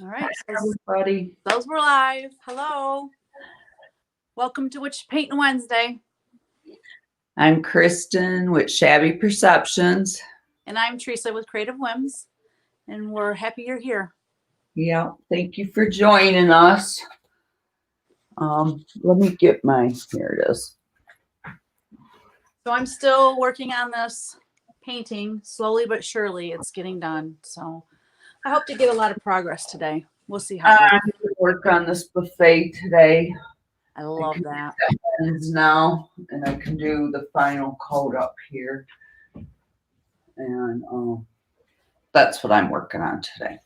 All right, Hi, everybody. those were live. Hello. Welcome to Whatcha Paintin Wednesday. I'm Kristin with Shabby Perceptions. And I'm Teresa with Creative Whims. And we're happy you're here. Yeah, thank you for joining us. Let me get here it is. So I'm still working on this painting, slowly but surely. It's getting done. So I hope to get a lot of progress today. We'll see how it goes. I'm going to work on this buffet today. I love that. Ends now, and I can do the final coat up here. And that's what I'm working on today.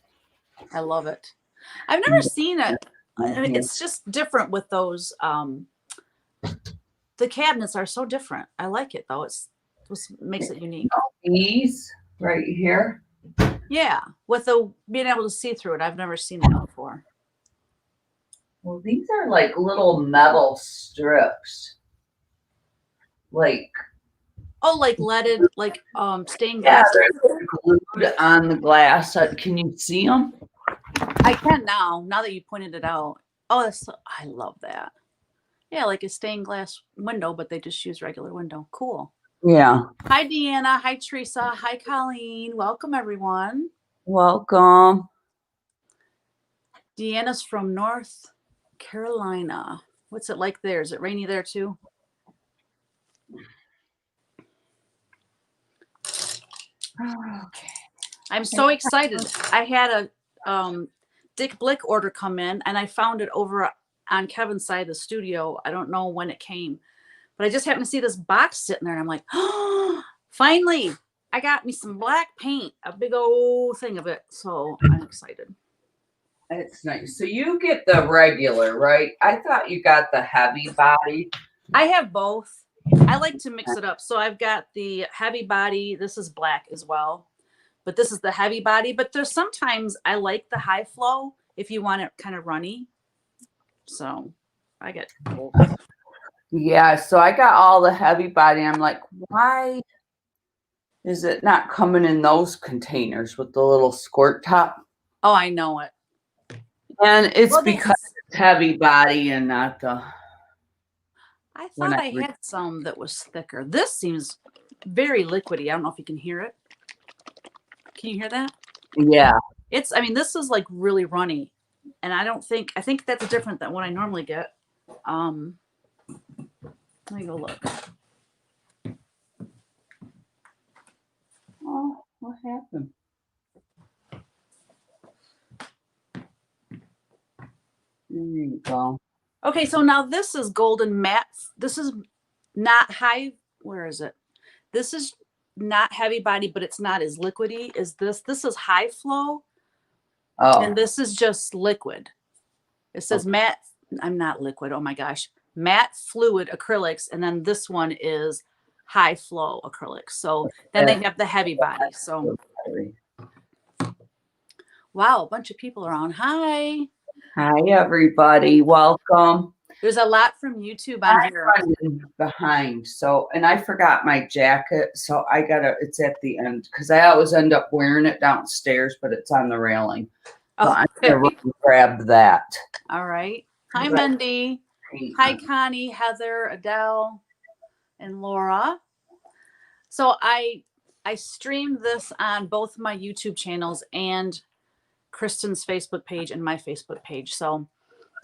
I love it. I've never seen it. I mean, it's just different with those. The cabinets are so different. I like it though. It's what makes it unique. These right here. Yeah, with the being able to see through it. I've never seen that before. Well, these are like little metal strips. Like Leaded, like stained yeah, glass. they're glued on the glass. Can you see them? I can now that you pointed it out. Oh, I love that. Yeah, like a stained glass window, but they just use regular window. Cool. Yeah. Hi, Deanna. Hi, Teresa. Hi, Colleen. Welcome, everyone. Welcome. Deanna's from North Carolina. What's it like there? Is it rainy there too? Okay. I'm so excited. I had a Dick Blick order come in, and I found it over on Kevin's side of the studio. I don't know when it came, but I just happened to see this box sitting there, and I'm like, oh, finally, I got me some black paint, a big old thing of it. So I'm excited. It's nice. So you get the regular, right? I thought you got the heavy body. I have both. I like to mix it up. So I've got the heavy body. This is black as well, but this is the heavy body. But there's sometimes I like the high flow if you want it kind of runny. So I get both. Yeah, so I got all the heavy body. I'm like, why is it not coming in those containers with the little squirt top? Oh, I know it. And it's because it's heavy body and not the. I thought I had some that was thicker. This seems very liquidy. I don't know if you can hear it. Can you hear that? Yeah. I mean, this is like really runny. And I think that's different than what I normally get. Let me go look. Oh, what happened? There you go. Okay, so now this is golden matte. This is not high. Where is it? This is not heavy body, but it's not as liquidy as this. This is high flow. Oh. And this is just liquid. It says matte. I'm not liquid. Oh my gosh. Matte fluid acrylics. And then this one is high flow acrylics. So then they have the heavy body. So wow, a bunch of people are on. Hi. Hi, everybody. Welcome. There's a lot from YouTube on here. Behind. So, and I forgot my jacket. So it's at the end because I always end up wearing it downstairs, but it's on the railing. So I'm going to grab that. All right. Hi, Mindy. Hi, Connie, Heather, Adele, and Laura. So I streamed this on both my YouTube channels and Kristin's Facebook page and my Facebook page. So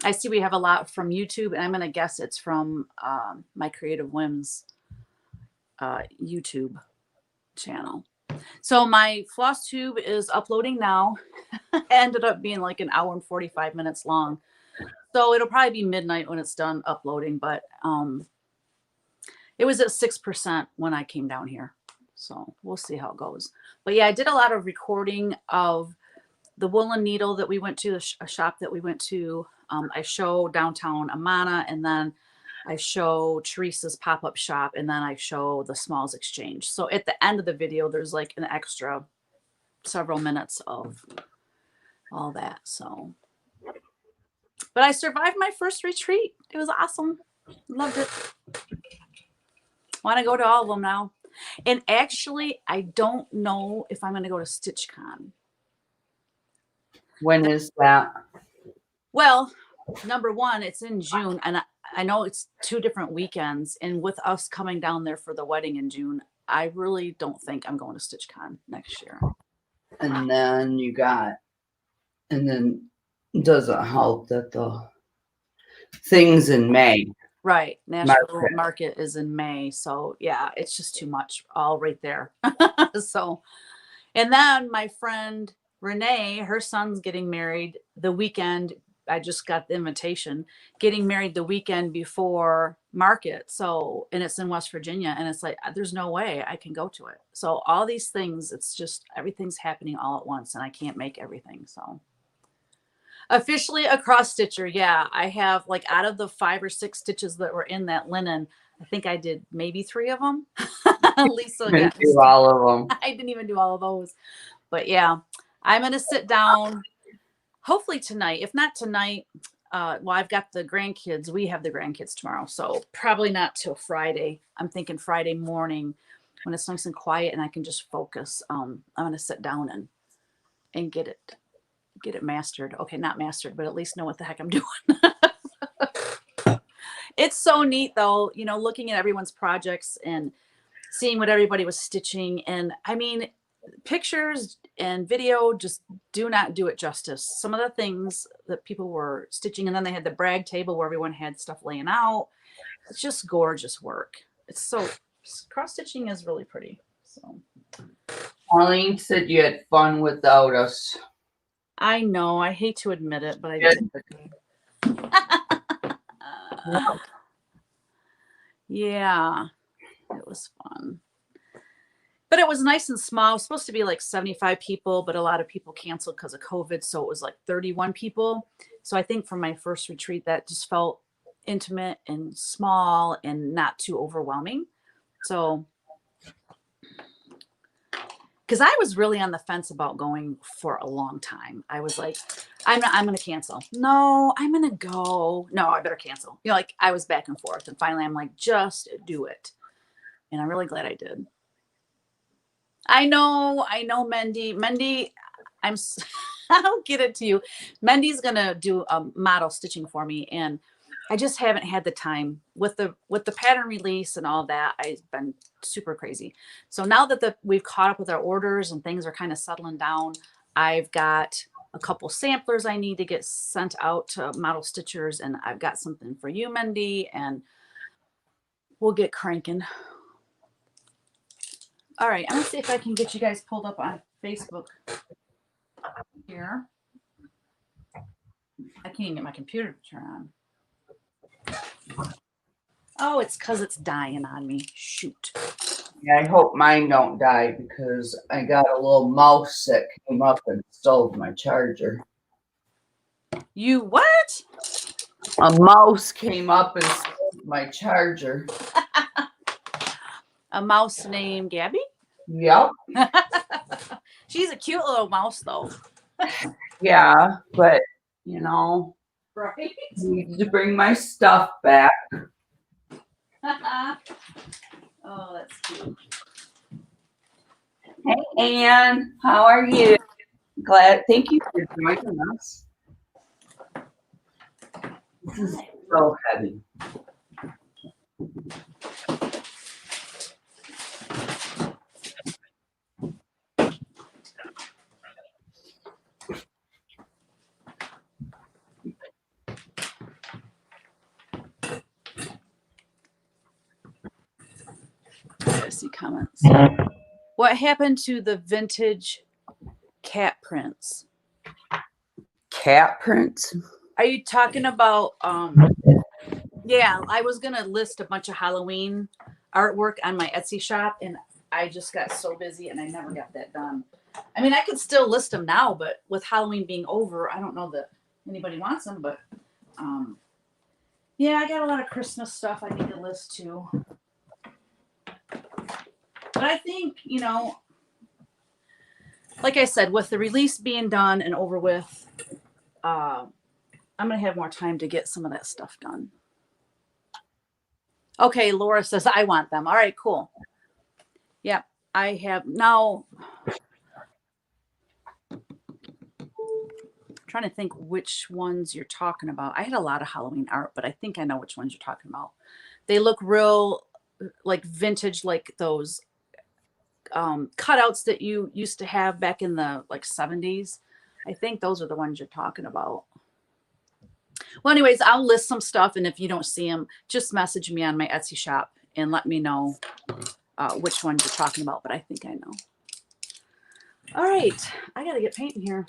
I see we have a lot from YouTube, and I'm going to guess it's from my Creative Whims YouTube channel. So my floss tube is uploading now. Ended up being like an hour and 45 minutes long. So it'll probably be midnight when it's done uploading, but it was at 6% when I came down here. So we'll see how it goes. But yeah, I did a lot of recording of the woolen needle that we went to, a shop that we went to. I show downtown Amana, and then I show Teresa's pop-up shop, and then I show the Smalls Exchange. So at the end of the video, there's like an extra several minutes of all that. So, but I survived my first retreat. It was awesome. Loved it. Want to go to all of them now. And actually, I don't know if I'm going to go to StitchCon. When is that? Well, number one, it's in June, and I know it's 2 different weekends, and with us coming down there for the wedding in June, I really don't think I'm going to StitchCon next year. And then and then doesn't help that the things in May. Right. Nashville market is in May. So yeah, it's just too much all right there. So, and then my friend Renee, her son's getting married the weekend. I just got the invitation, getting married the weekend before market. So, and it's in West Virginia, and it's like, there's no way I can go to it. So all these things, it's just, everything's happening all at once, and I can't make everything. So officially a cross stitcher. Yeah. I have, like, out of the 5 or 6 stitches that were in that linen, I think I did maybe 3 of them. Lisa Didn't got do all of them. I didn't even do all of those. But yeah, I'm going to sit down hopefully tonight. If not tonight, well, I've got the grandkids. We have the grandkids tomorrow. So probably not till Friday. I'm thinking Friday morning when it's nice and quiet and I can just focus. I'm going to sit down and get it mastered. Okay, not mastered, but at least know what the heck I'm doing. It's so neat though, you know, looking at everyone's projects and seeing what everybody was stitching. And I mean, pictures and video just do not do it justice. Some of the things that people were stitching, and then they had the brag table where everyone had stuff laying out. It's just gorgeous work. It's so, cross stitching is really pretty. So Arlene said you had fun without us. I know, I hate to admit it, but I did. Yeah, it was fun. But it was nice and small. It was supposed to be like 75 people, but a lot of people canceled because of COVID. So it was like 31 people. So I think for my first retreat, that just felt intimate and small and not too overwhelming. So, because I was really on the fence about going for a long time. I was like, I'm going to cancel. No, I'm going to go. No, I better cancel. You know, like I was back and forth. And finally, I'm like, just do it. And I'm really glad I did. I know, Mendy, I'll get it to you. Mendy's going to do a model stitching for me. And I just haven't had the time with the pattern release and all that. I've been super crazy. So now that we've caught up with our orders and things are kind of settling down, I've got a couple samplers I need to get sent out to model stitchers. And I've got something for you, Mendy, and we'll get cranking. All right, I'm gonna see if I can get you guys pulled up on Facebook here. I can't even get my computer to turn on. Oh, it's because it's dying on me. Shoot. Yeah, I hope mine don't die because I got a little mouse that came up and stole my charger. You what? A mouse came up and stole my charger. A mouse named Gabby? Yep. She's a cute little mouse, though. Yeah, but you know, Right? I need to bring my stuff back. Oh, that's cute. Hey, Anne, how are you? Glad. Thank you for joining us. This is so heavy. I see comments. What happened to the vintage cat prints? Cat prints? Are you talking about yeah, I was gonna list a bunch of Halloween artwork on my Etsy shop, and I just got so busy and I never got that done. I mean, I could still list them now, but with Halloween being over, I don't know that anybody wants them, but yeah, I got a lot of Christmas stuff I need to list too. But I think, you know, like I said, with the release being done and over with, I'm going to have more time to get some of that stuff done. Okay, Laura says, I want them. All right, cool. Yeah, I have now. trying to think which ones you're talking about. I had a lot of Halloween art, but I think I know which ones you're talking about. They look real like vintage, like those cutouts that you used to have back in the like 70s. I think those are the ones you're talking about. Well, anyways, I'll list some stuff, and if you don't see them, just message me on my Etsy shop and let me know which ones you're talking about, but I think I know. All right, I got to get painting here.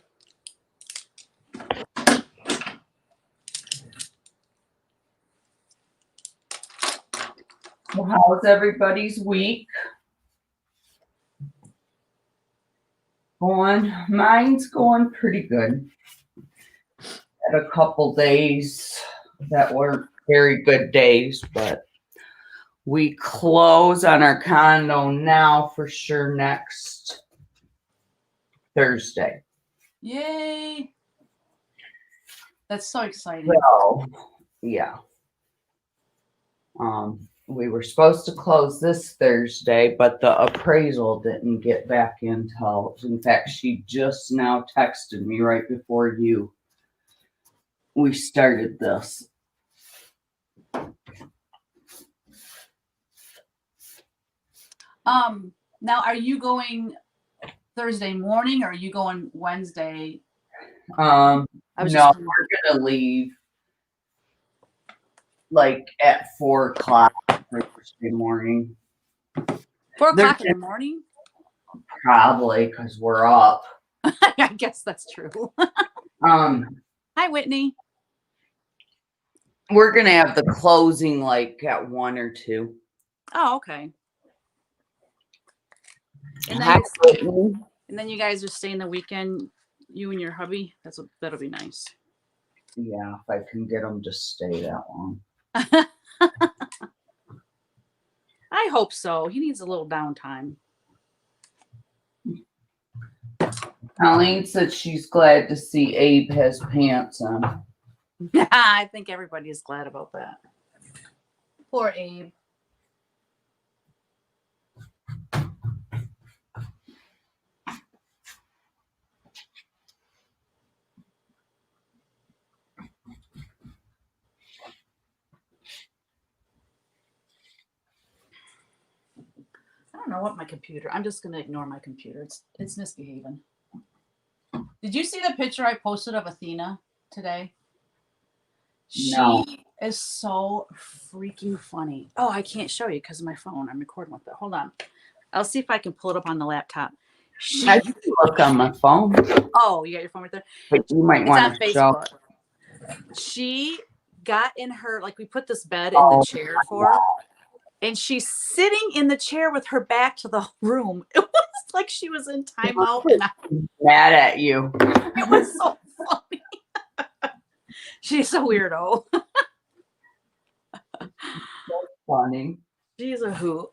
Well, how's everybody's week going? Mine's going pretty good. Had a couple days that weren't very good days, but we close on our condo now for sure next Thursday. Yay! That's so exciting. So, yeah. We were supposed to close this Thursday, but the appraisal didn't get back until, in fact, she just now texted me right before we started this. Now are you going Thursday morning or are you going Wednesday? No, we're gonna leave like at 4:00 Thursday morning. 4:00 in the morning? Probably because we're up. I guess that's true. Hi, Whitney. We're gonna have the closing like at 1 or 2. Oh, okay. And then you guys are staying the weekend, you and your hubby. That'll be nice. Yeah, if I can get them to stay that long. I hope so. He needs a little downtime. Colleen said she's glad to see Abe has pants on. I think everybody is glad about that. Poor Abe. I don't know what my computer. I'm just gonna ignore my computer. It's misbehaving. Did you see the picture I posted of Athena today? No. She is so freaking funny. Oh, I can't show you because of my phone. I'm recording with it. Hold on. I'll see if I can pull it up on the laptop. I can look on my phone. Oh, you got your phone right there? But you might want to show. She got in her, like we put this bed in the chair for her, and she's sitting in the chair with her back to the room. It was like she was in timeout. And I'm mad at you. It was so funny. She's a weirdo. That's funny. She's a hoot.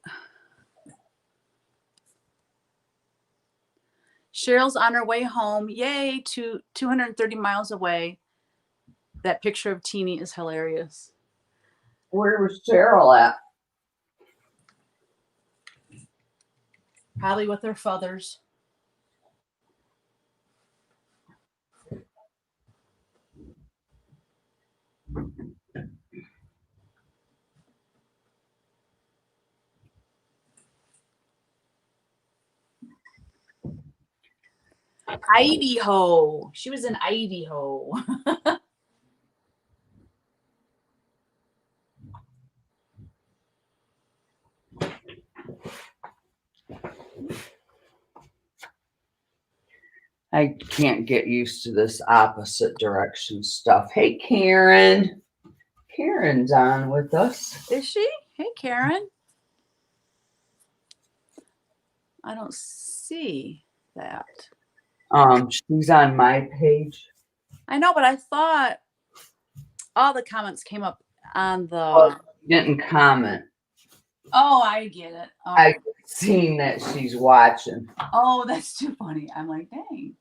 Cheryl's on her way home. Yay, to 230 miles away. That picture of Teeny is hilarious. Where was Cheryl at? Probably with her fathers. Idaho. She was in Idaho. I can't get used to this opposite direction stuff. Hey, Karen. Karen's on with us. Is she? Hey, Karen. I don't see that. She's on my page. I know, but I thought all the comments came up on the. Well, she didn't comment. Oh, I get it. Oh. I've seen that she's watching. Oh, that's too funny. I'm like, dang.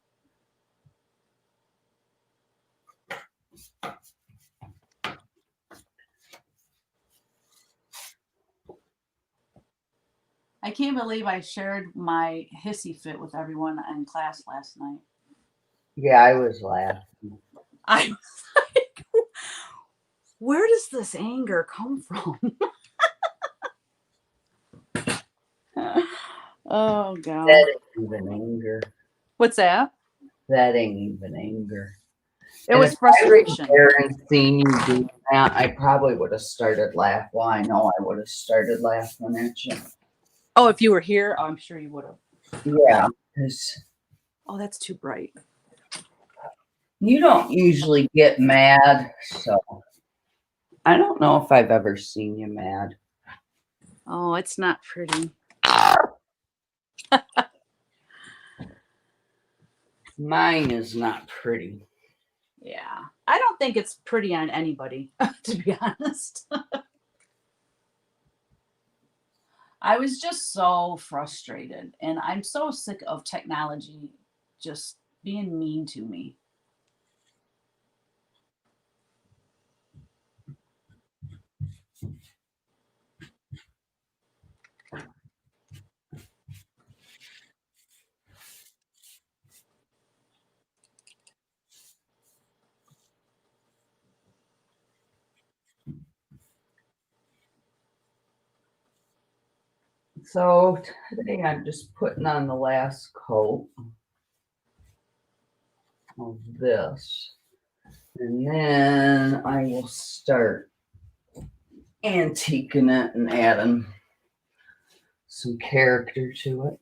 I can't believe I shared my hissy fit with everyone in class last night. Yeah, I was laughing. I was like, where does this anger come from? Oh, God. That ain't even anger. What's that? That ain't even anger. It And was if I was frustration. there and seen you do that, I probably would have started laughing. Well, I know I would have started laughing at you. Oh, if you were here, I'm sure you would have. Yeah, because Oh, that's too bright. you don't usually get mad, so I don't know if I've ever seen you mad. Oh, it's not pretty. Mine is not pretty. Yeah. I don't think it's pretty on anybody, to be honest. I was just so frustrated, and I'm so sick of technology just being mean to me. So today I'm just putting on the last coat of this. And then I will start antiquing it and adding some character to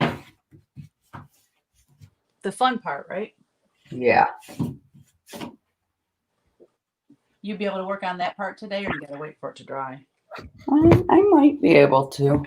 it. The fun part, right? Yeah. You be able to work on that part today, or you gotta wait for it to dry? I might be able to.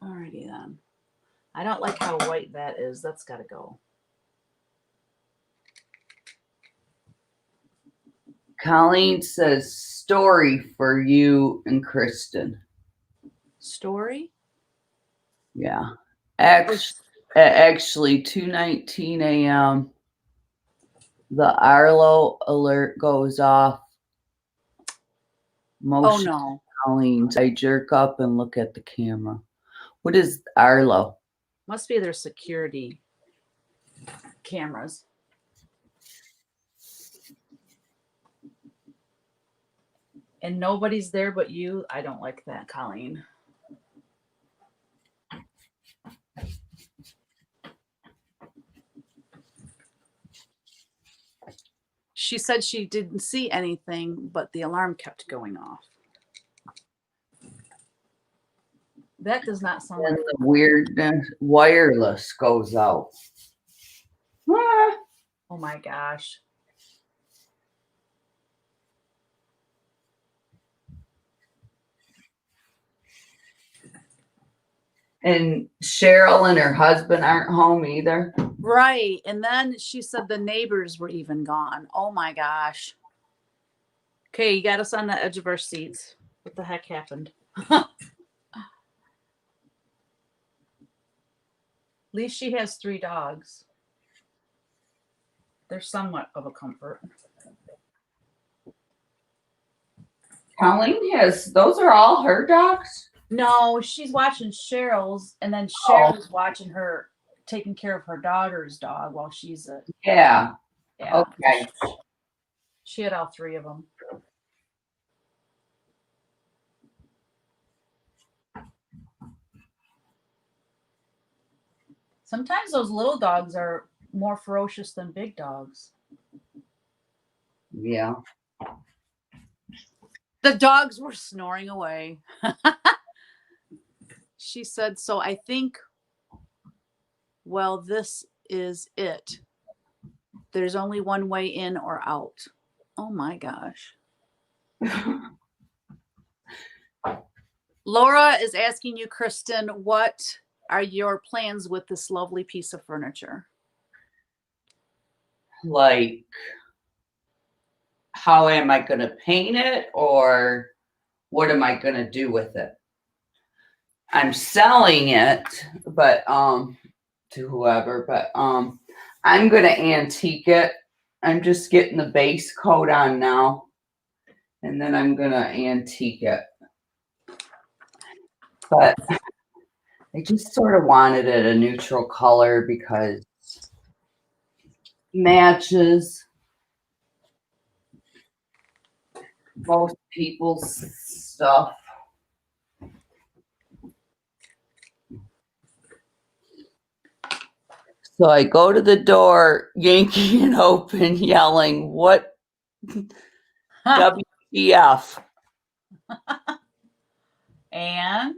Alrighty then. I don't like how white that is. That's gotta go. Colleen says story for you and Kristen. Story? Yeah. Actually 2:19 a.m. the Arlo alert goes off. Oh Motion no. Colleen's. I jerk up and look at the camera. What is Arlo? Must be their security cameras. And nobody's there but you. I don't like that, Colleen. She said she didn't see anything, but the alarm kept going off. That does not sound And like. the weirdness wireless goes out. Ah. Oh my gosh. And Cheryl and her husband aren't home either. Right. And then she said the neighbors were even gone. Oh my gosh. Okay, you got us on the edge of our seats. What the heck happened? At least she has 3 dogs. They're somewhat of a comfort. Colleen those are all her dogs? No, she's watching Cheryl's, and then Cheryl's watching her taking care of her daughter's dog while she's a. Yeah. Yeah. Okay. She had all 3 of them. Sometimes those little dogs are more ferocious than big dogs. Yeah. The dogs were snoring away. She said, so I think, well, this is it. There's only one way in or out. Oh my gosh. Laura is asking you, Kristin, what are your plans with this lovely piece of furniture? Like, how am I going to paint it, or what am I going to do with it? I'm selling it, but to whoever, but I'm going to antique it. I'm just getting the base coat on now, and then I'm going to antique it. But I just sort of wanted it a neutral color because matches most people's stuff. So I go to the door, yanking it open, yelling, "What? WTF?" And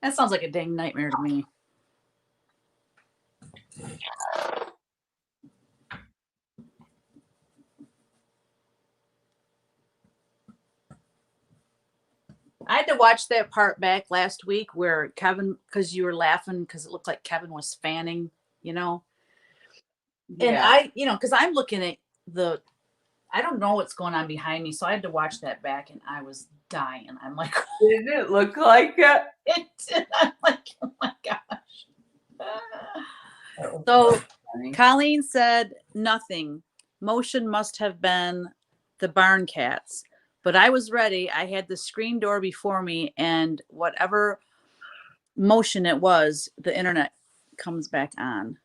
that sounds like a dang nightmare to me. I had to watch that part back last week where Kevin, because you were laughing because it looked like Kevin was fanning, you know. And Yeah. I, because I'm looking at I don't know what's going on behind me. So I had to watch that back and I was dying. I'm like, Did it look like it? it did. I'm like, oh my gosh. So Colleen said nothing. Motion must have been the barn cats. But I was ready. I had the screen door before me, and whatever motion it was, the internet comes back on.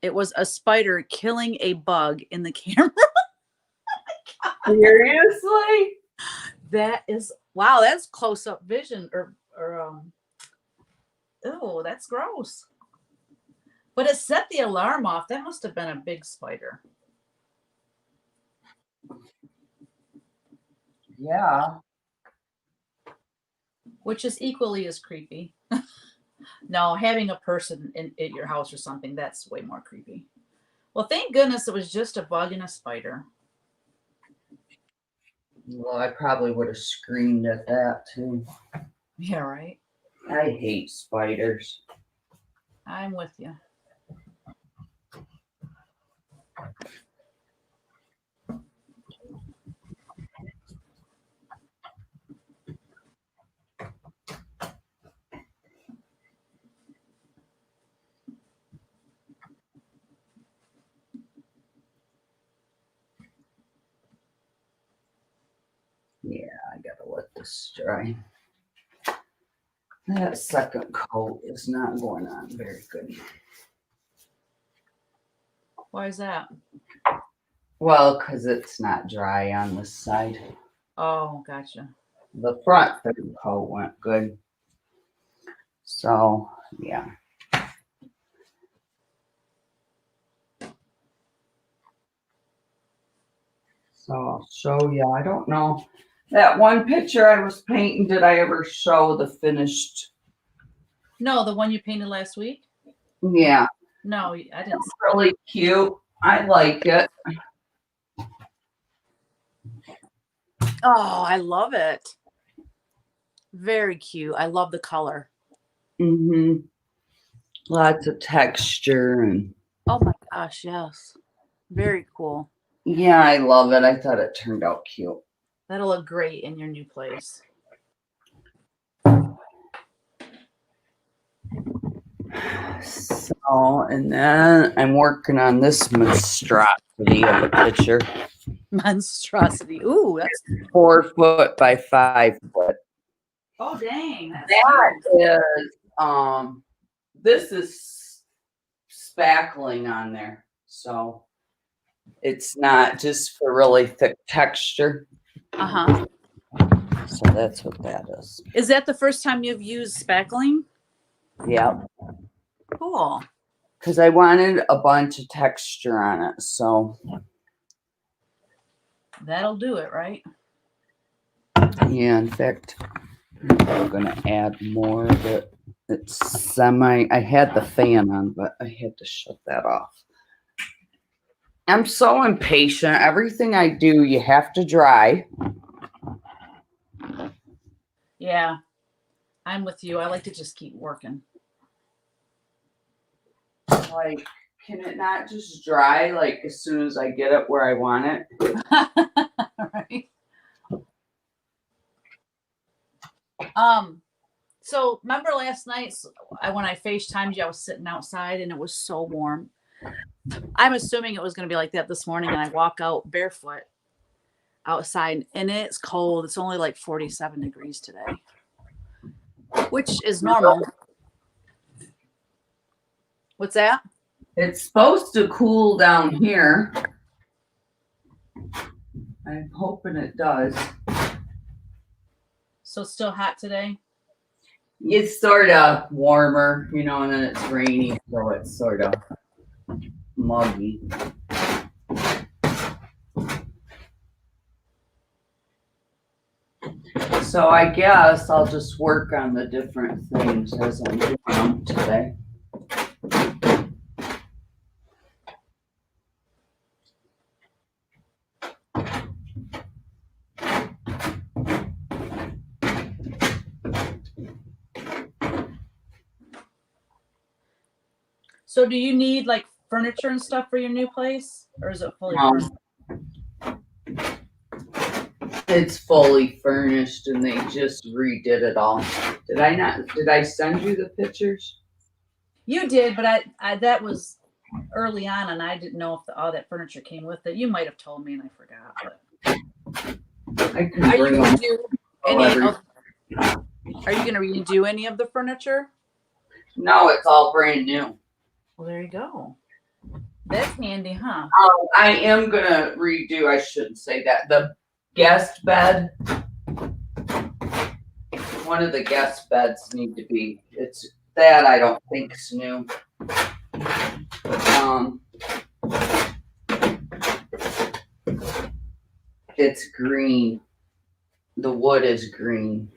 It was a spider killing a bug in the camera. Seriously? That is, wow, that's close-up vision oh, that's gross. But it set the alarm off. That must have been a big spider. Yeah. Which is equally as creepy. No, having a person at your house or something, that's way more creepy. Well, thank goodness it was just a bug and a spider. Well, I probably would have screamed at that too. Yeah, right? I hate spiders. I'm with you. Yeah, I gotta let this dry. That second coat is not going on very good. Why is that? Well, because it's not dry on this side. Oh, gotcha. The front third coat went good. So, yeah. So I'll show you. I don't know. That one picture I was painting, did I ever show the finished? No, the one you painted last week? Yeah. No, I didn't. It's really cute. I like it. Oh, I love it. Very cute. I love the color. Mm-hmm. Lots of texture and Oh my gosh, yes. Very cool. yeah, I love it. I thought it turned out cute. That'll look great in your new place. So, and then I'm working on this monstrosity of a picture. Monstrosity. Ooh, that's 4 foot by 5 foot. oh dang. That is this is spackling on there. So It's not just for really thick texture. Uh-huh. So that's what that is. Is that the first time you've used spackling? Yeah. Cool. Because I wanted a bunch of texture on it. So That'll do it, right? yeah, in fact, I'm going to add more of it. It's I had the fan on, but I had to shut that off. I'm so impatient. Everything I do, you have to dry. Yeah. I'm with you. I like to just keep working. Like, can it not just dry like as soon as I get it where I want it? Right. So remember last night when I FaceTimed you, I was sitting outside and it was so warm. I'm assuming it was going to be like that this morning, and I walk out barefoot outside and it's cold. It's only like 47 degrees today, which is normal. What's that? It's supposed to cool down here. I'm hoping it does. So it's still hot today? It's sort of warmer, you know, and then it's rainy, so it's sort of muggy. So I guess I'll just work on the different things as I'm doing them today. So do you need like furniture and stuff for your new place, or is it fully furnished? It's fully furnished and they just redid it all. Did I send you the pictures? You did, but I that was early on and I didn't know if all that furniture came with it. You might have told me and I forgot. But I can are you bring going them. to do are you going to redo any of the furniture? No, it's all brand new. Well, there you go. That's handy, huh? I am gonna redo, I shouldn't say that, the guest bed. One of the guest beds need to be, it's that I don't think's new. It's green. The wood is green.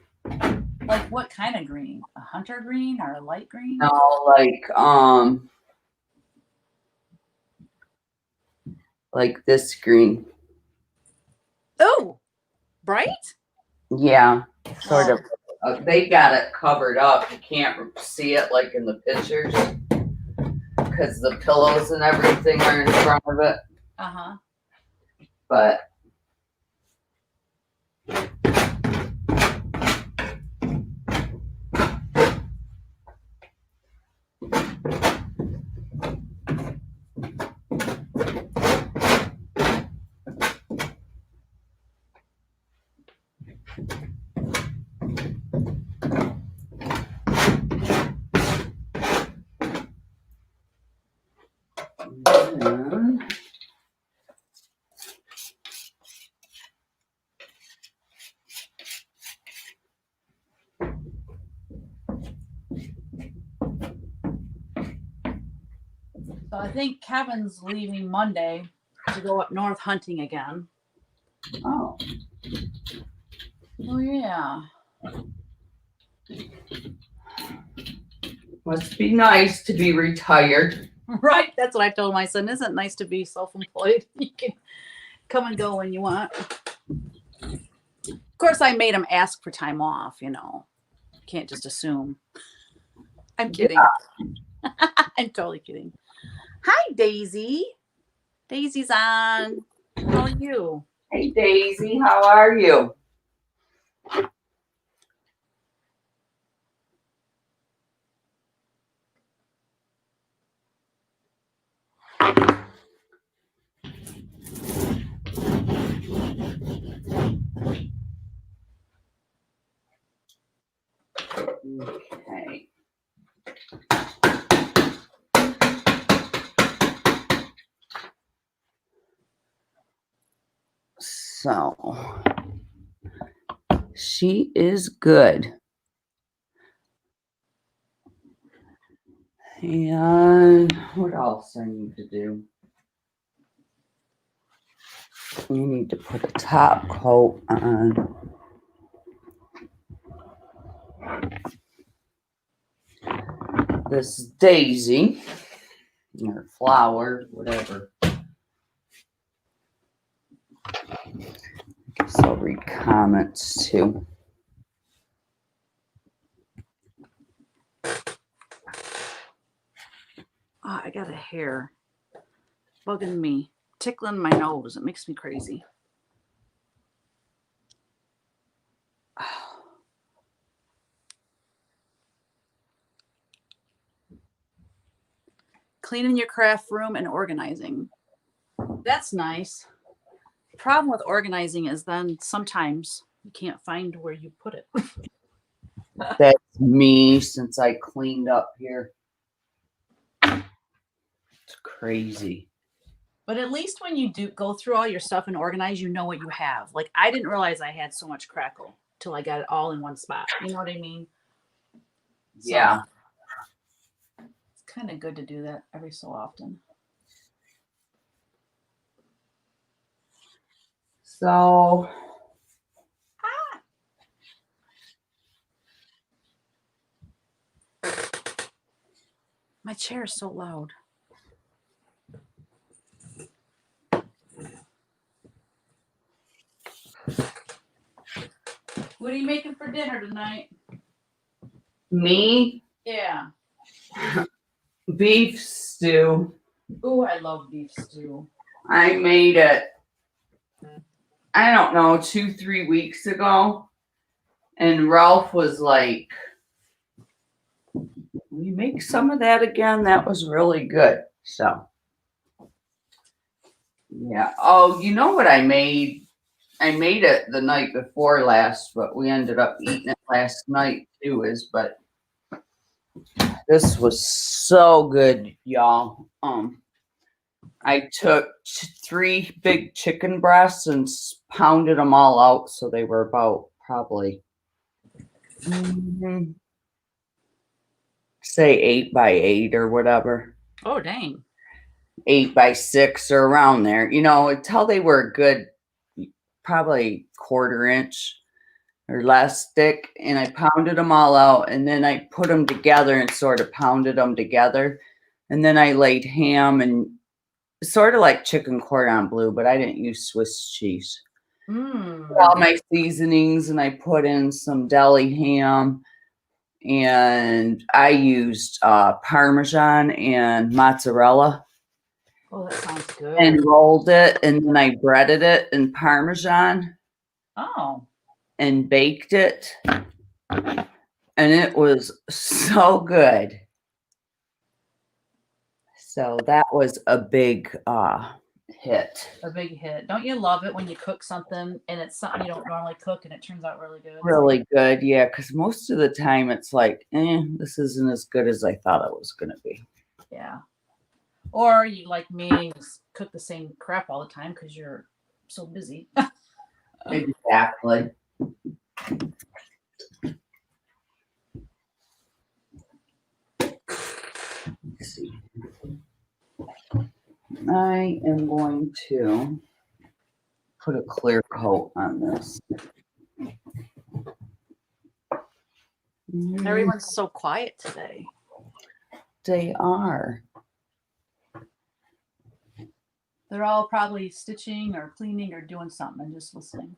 Like what kind of green? A hunter green or a light green? No, like this green. Oh, bright? Yeah, sort of. They got it covered up. You can't see it like in the pictures because the pillows and everything are in front of it. Uh-huh. But So I think Kevin's leaving Monday to go up north hunting again. oh, Oh yeah. must be nice to be retired. Right. That's what I told my son. Isn't it nice to be self-employed? You can come and go when you want. Of course, I made him ask for time off, you know. Can't just assume. I'm kidding. Yeah. I'm totally kidding. Hi, Daisy. Daisy's on. How are you? Hey, Daisy, how are you? Okay. So she is good. And what else I need to do? You need to put a top coat on. This daisy or flower, whatever. I guess I'll read comments too. Oh, I got a hair bugging me, tickling my nose. It makes me crazy. Cleaning your craft room and organizing. That's nice. The problem with organizing is then sometimes you can't find where you put it. That's me since I cleaned up here. It's crazy. But at least when you do go through all your stuff and organize, you know what you have. Like, I didn't realize I had so much crackle till I got it all in one spot. You know what I mean? So, Yeah. it's kind of good to do that every so often. So My chair is so loud. What are you making for dinner tonight? me, Yeah. beef stew. Oh, I love beef stew. I made it, I don't know, 2-3 weeks ago. And Ralph was like, "Will you make some of that again? That was really good." So, yeah. Oh, you know what I made? I made it the night before last, but we ended up eating it last night too. But this was so good, y'all. I took 3 big chicken breasts and pounded them all out, so they were about probably say 8 by 8 or whatever. Oh, dang. 8 by 6 or around there, until they were a good, probably 1/4 inch or less thick. And I pounded them all out, and then I put them together and sort of pounded them together. And then I laid ham and sort of like chicken cordon bleu, but I didn't use Swiss cheese. All my seasonings, and I put in some deli ham, and I used Parmesan and mozzarella. Oh, that sounds good. And rolled it, and then I breaded it in Parmesan. Oh. And baked it. And it was so good. So that was a big hit. A big hit. Don't you love it when you cook something and it's something you don't normally cook and it turns out really good? Really good, yeah, because most of the time it's like, this isn't as good as I thought it was going to be. Yeah. Or you, like me, just cook the same crap all the time because you're so busy. Exactly. Let's see. I am going to put a clear coat on this. Everyone's so quiet today. They are. They're all probably stitching or cleaning or doing something and just listening.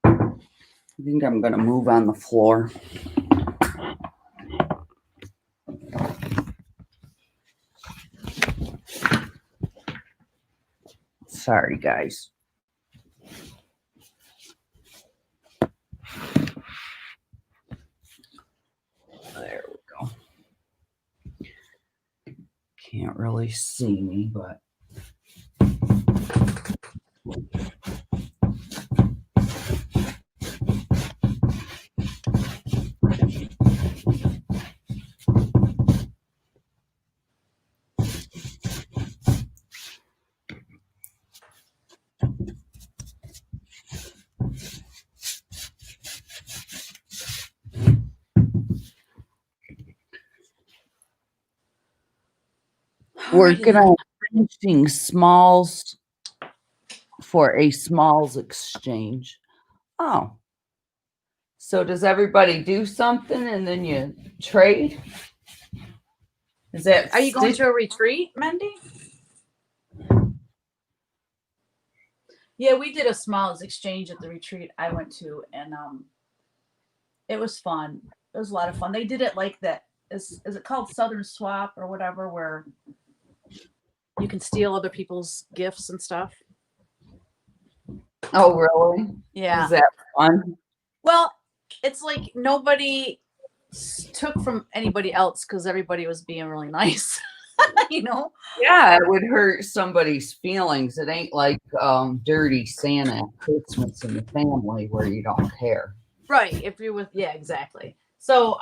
I think I'm going to move on the floor. Sorry, guys. There we go. Can't really see me, but working on finishing smalls for a smalls exchange. Oh. So does everybody do something and then you trade? Is that Are you going to a retreat, Mandy? Yeah, we did a smalls exchange at the retreat I went to, and it was fun. It was a lot of fun. They did it like that. Is it called Southern Swap or whatever, where you can steal other people's gifts and stuff? Oh, really? Yeah. Is that fun? Well, it's like nobody took from anybody else because everybody was being really nice. You know? Yeah, it would hurt somebody's feelings. It ain't like dirty Santa at Christmas in the family where you don't care. Right. If you're with, yeah, exactly. So,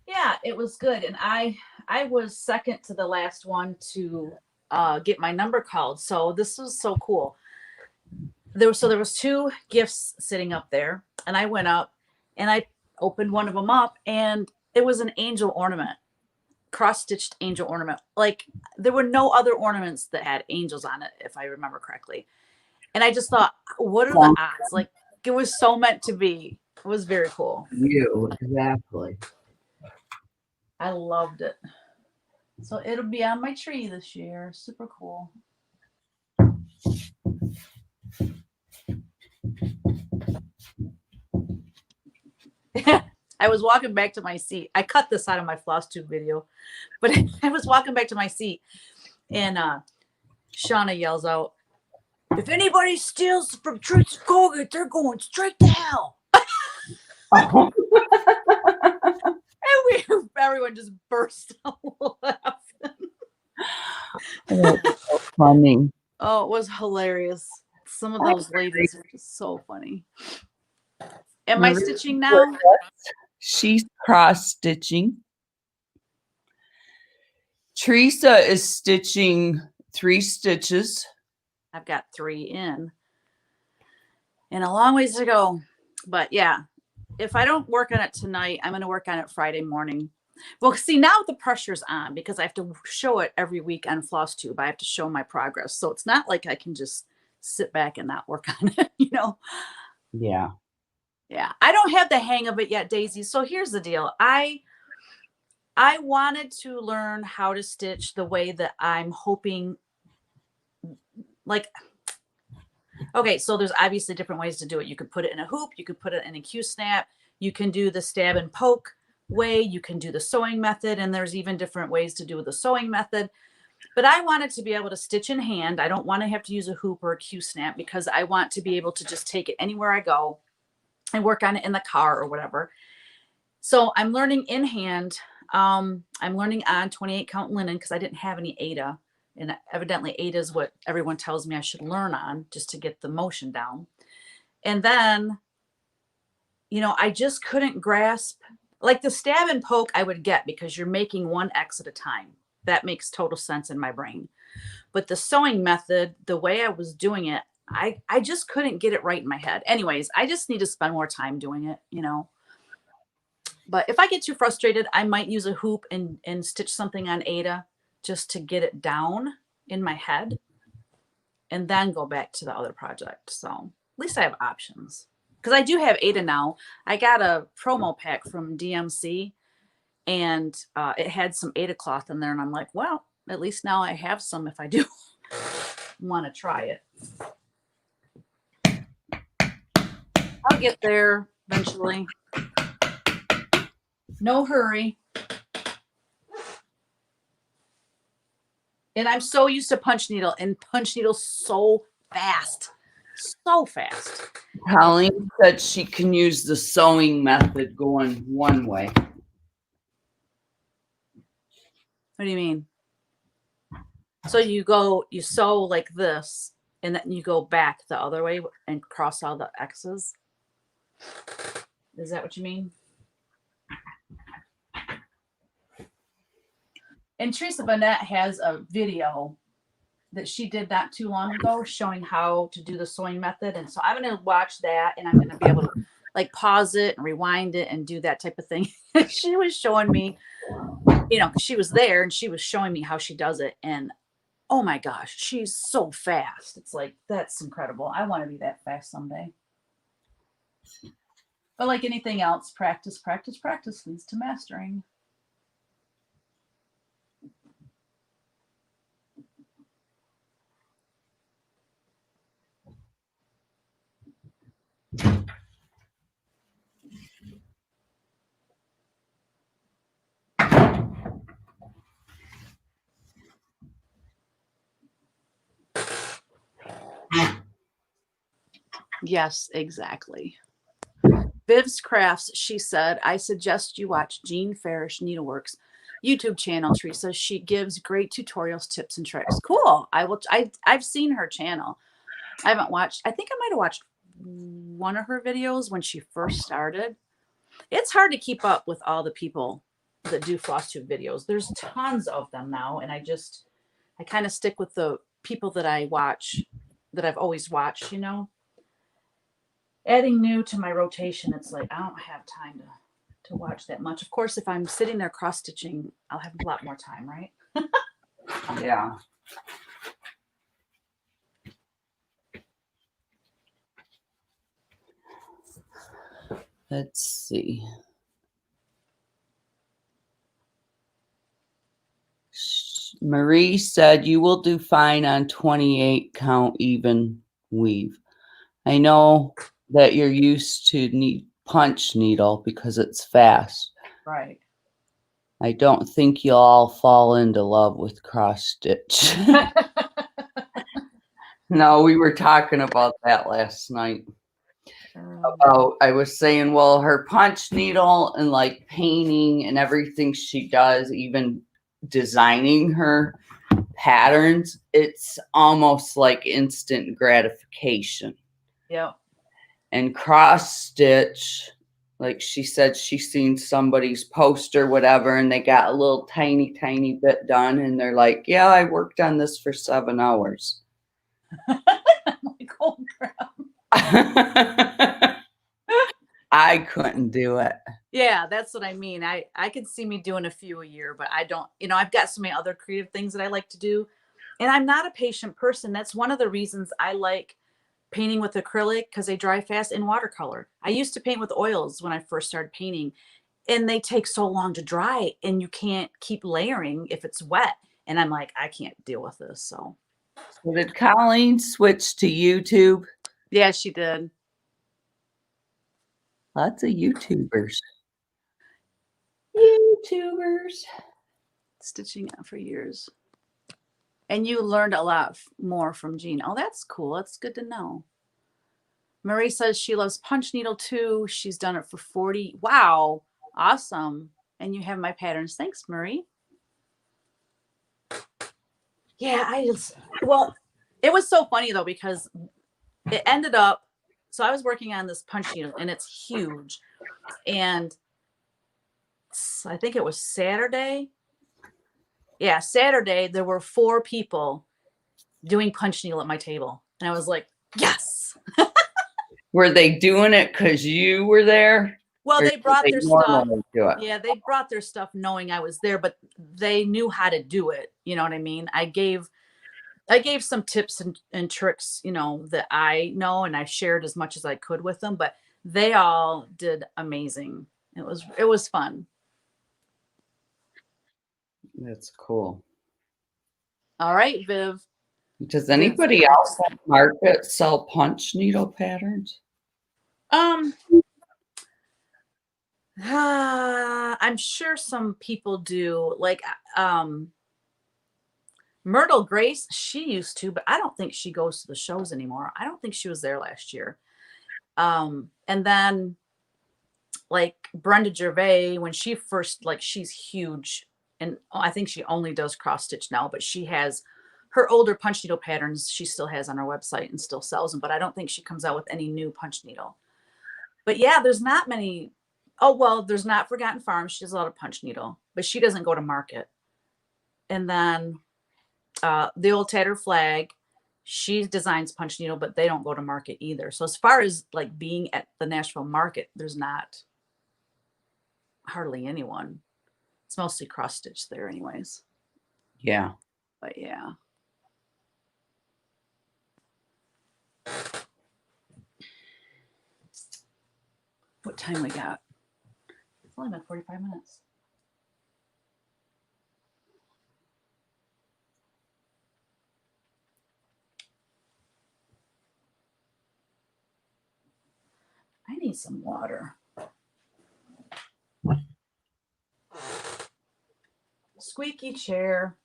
yeah, it was good. And I was second to the last one to get my number called. So this was so cool. There was two gifts sitting up there, and I went up and I opened one of them up, and it was an angel ornament, cross-stitched angel ornament. Like there were no other ornaments that had angels on it, if I remember correctly. And I just thought, what are the odds? Like it was so meant to be. It was very cool. You, exactly. I loved it. So it'll be on my tree this year. Super cool. I was walking back to my seat. I cut this out of my floss tube video, but I was walking back to my seat, and Shauna yells out, "If anybody steals from Truth and Colgate, they're going straight to hell." Oh. And everyone just burst out laughing. That's so funny. Oh, it was hilarious. Some of those ladies are just so funny. Am I stitching now? She's cross stitching. Teresa is stitching 3 stitches. I've got 3 in. And a long ways to go. But yeah, if I don't work on it tonight, I'm going to work on it Friday morning. Well, see, now the pressure's on because I have to show it every week on FlossTube. I have to show my progress. So it's not like I can just sit back and not work on it, you know? Yeah. Yeah. I don't have the hang of it yet, Daisy. So here's the deal. I wanted to learn how to stitch the way that I'm hoping, like, okay, so there's obviously different ways to do it. You could put it in a hoop. You could put it in a Q-snap. You can do the stab and poke way. You can do the sewing method. And there's even different ways to do the sewing method. But I wanted to be able to stitch in hand. I don't want to have to use a hoop or a Q-snap because I want to be able to just take it anywhere I go and work on it in the car or whatever. So I'm learning in hand. I'm learning on 28 count linen because I didn't have any Ada. And evidently Ada is what everyone tells me I should learn on just to get the motion down. And then, you know, I just couldn't grasp, like the stab and poke I would get because you're making 1 X at a time. That makes total sense in my brain. But the sewing method, the way I was doing it, I just couldn't get it right in my head. Anyways, I just need to spend more time doing it, you know. But if I get too frustrated, I might use a hoop and stitch something on Ada just to get it down in my head and then go back to the other project. So at least I have options because I do have Ada now. I got a promo pack from DMC and it had some Ada cloth in there. And I'm like, well, at least now I have some if I do want to try it. I'll get there eventually. No hurry. And I'm so used to punch needle, and punch needle so fast. So fast. Colleen said she can use the sewing method going one way. What do you mean? So you sew like this, and then you go back the other way and cross all the X's? Is that what you mean? And Teresa Burnett has a video that she did not too long ago showing how to do the sewing method. And so I'm going to watch that and I'm going to be able to like pause it and rewind it and do that type of thing. She was showing me you know, because she was there and she was showing me how she does it. And oh my gosh, she's so fast. It's like, that's incredible. I want to be that fast someday. But like anything else, practice, practice, practice leads to mastering. Yes, exactly. Viv's Crafts, she said, I suggest you watch Jean Farish Needleworks YouTube channel, Teresa. She gives great tutorials, tips, and tricks. Cool. I've seen her channel. I haven't watched, I think I might have watched one of her videos when she first started. It's hard to keep up with all the people that do floss tube videos. There's tons of them now, and I kind of stick with the people that I watch, that I've always watched, you know. Adding new to my rotation, it's like I don't have time to watch that much. Of course, if I'm sitting there cross stitching, I'll have a lot more time, right? Yeah. Let's see. Marie said you will do fine on 28 count even weave. I know that you're used to punch needle because it's fast. Right. I don't think you'll all fall into love with cross stitch. No, we were talking about that last night. I was saying, well, her punch needle and like painting and everything she does, even designing her patterns, it's almost like instant gratification. Yeah. And cross stitch, like she said, she's seen somebody's poster, whatever, and they got a little tiny bit done, and they're like, yeah, I worked on this for 7 hours. I'm like, oh crap. I couldn't do it. Yeah, that's what I mean. I could see me doing a few a year, but I don't, you know, I've got so many other creative things that I like to do. And I'm not a patient person. That's one of the reasons I like painting with acrylic, because they dry fast, in watercolor. I used to paint with oils when I first started painting, and they take so long to dry, and you can't keep layering if it's wet. And I'm like, I can't deal with this. So did Colleen switch to YouTube? yeah, she did. Lots of YouTubers. Stitching out for years. And you learned a lot more from Jean. Oh, that's cool. That's good to know. Marie says she loves punch needle too. She's done it for 40. Wow. Awesome. And you have my patterns. Thanks, Marie. Yeah, well, it was so funny though, because it ended up, so I was working on this punch needle and it's huge. And I think it was Saturday. Yeah, Saturday, there were 4 people doing punch needle at my table. And I was like, yes. Were they doing it because you were there? Well, they brought their stuff. Do it? Yeah, they brought their stuff knowing I was there, but they knew how to do it. You know what I mean? I gave some tips and tricks, you know, that I know, and I shared as much as I could with them, but they all did amazing. It was fun. That's cool. All right, Viv. Does anybody else at market sell punch needle patterns? I'm sure some people do. Like Myrtle Grace, she used to, but I don't think she goes to the shows anymore. I don't think she was there last year. And then like Brenda Gervais, when she first, like, she's huge, and I think she only does cross stitch now, but she has her older punch needle patterns she still has on her website and still sells them, but I don't think she comes out with any new punch needle. But yeah, there's not many. Oh, well, there's Not Forgotten Farm. She does a lot of punch needle, but she doesn't go to market. And then the Old Tattered Flag, she designs punch needle, but they don't go to market either. So as far as like being at the Nashville market, there's not hardly anyone. It's mostly cross stitch there anyways. Yeah. But yeah. What time we got? It's only been 45 minutes. I need some water. Squeaky chair.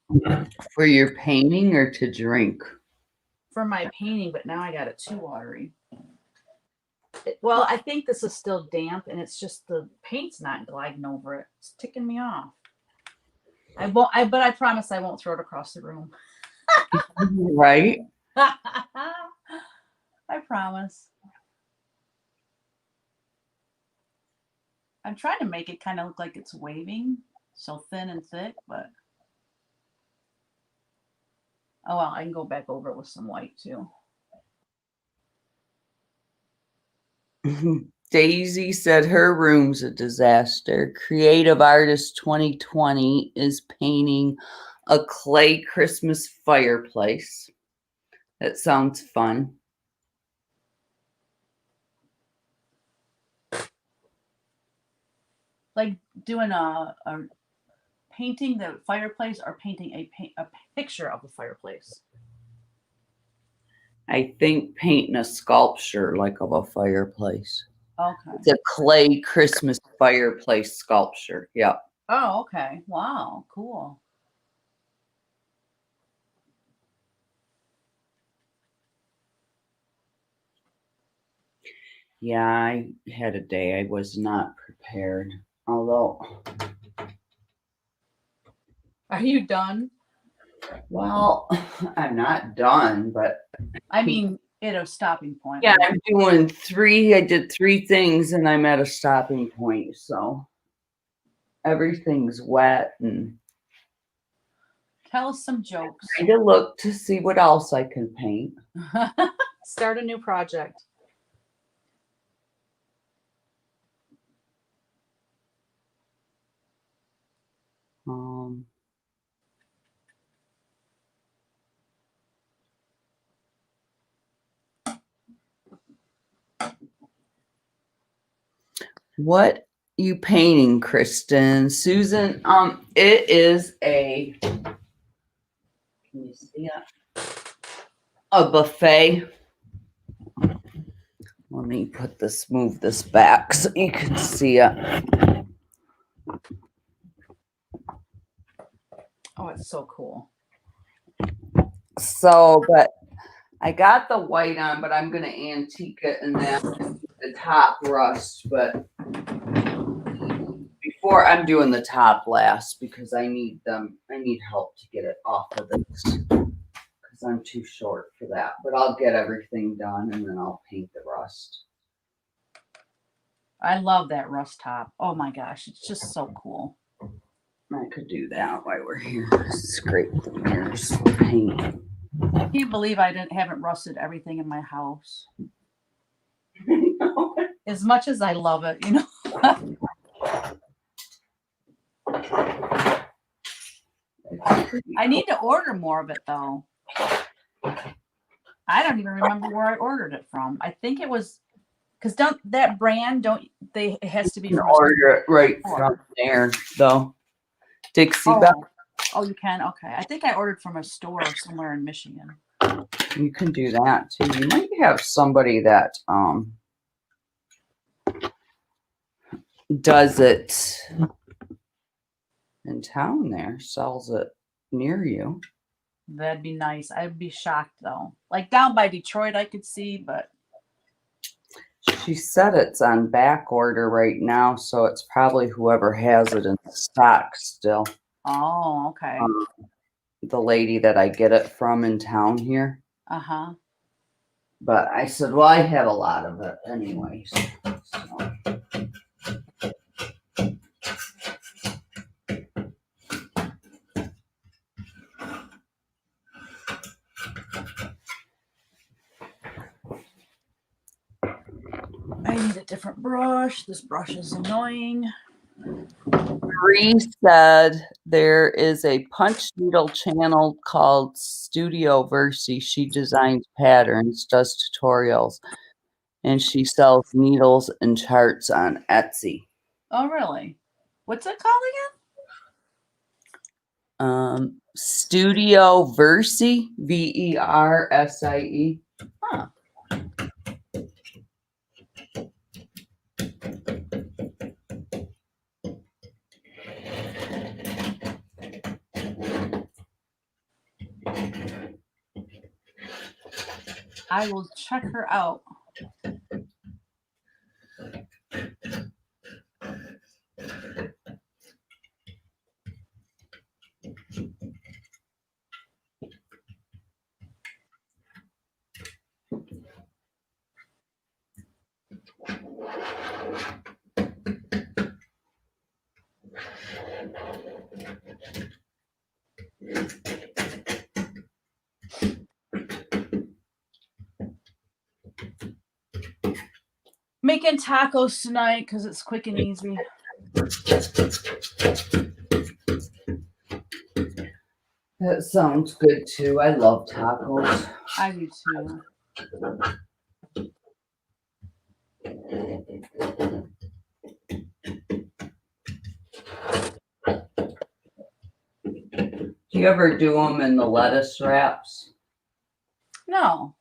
For your painting or to drink? For my painting, but now I got it too watery. Well, I think this is still damp, and it's just the paint's not gliding over it. It's ticking me off. But I promise I won't throw it across the room. Right? I promise. I'm trying to make it kind of look like it's waving, so thin and thick, but oh well, I can go back over it with some white too. Daisy said her room's a disaster. Creative Artist 2020 is painting a clay Christmas fireplace. That sounds fun. Like doing a painting the fireplace or painting a picture of the fireplace. I think painting a sculpture like of a fireplace. Okay. It's a clay Christmas fireplace sculpture. Yep. Oh, okay. Wow, cool. Yeah, I had a day I was not prepared. Although, Are you done? well, I'm not done, but I mean, at a stopping point. yeah, I'm doing three. I did three things and I'm at a stopping point. So everything's wet and Tell us some jokes. trying to look to see what else I can paint. Start a new project. What you painting, Kristin? Susan, it is a, can you see it? A buffet. Let me move this back so you can see it. Oh, it's so cool. So, but I got the white on, but I'm going to antique it and then the top rust. But before I'm doing the top last because I need help to get it off of this because I'm too short for that. But I'll get everything done and then I'll paint the rust. I love that rust top. Oh my gosh, it's just so cool. I could do that while we're here. Scrape the mirrors, paint. I can't believe I haven't rusted everything in my house. As much as I love it, you know. I need to order more of it though. I don't even remember where I ordered it from. I think it was because it has to be from order it right from there though. Dixie Belle. Oh, you can? Okay. I think I ordered from a store somewhere in Michigan. You can do that too. You might have somebody that does it in town there, sells it near you. That'd be nice. I'd be shocked though. Like down by Detroit I could see, but she said it's on back order right now, so it's probably whoever has it in stock still. Oh, okay. The lady that I get it from in town here. Uh-huh. But I said, well, I have a lot of it anyways. So. I need a different brush. This brush is annoying. Bree said there is a punch needle channel called Studio Versi. She designs patterns, does tutorials, and she sells needles and charts on Etsy. Oh, really? What's it called again? Studio Versi, Versie. Huh. I will check her out. Making tacos tonight because it's quick and easy. That sounds good too. I love tacos. I do too. Do you ever do them in the lettuce wraps? No.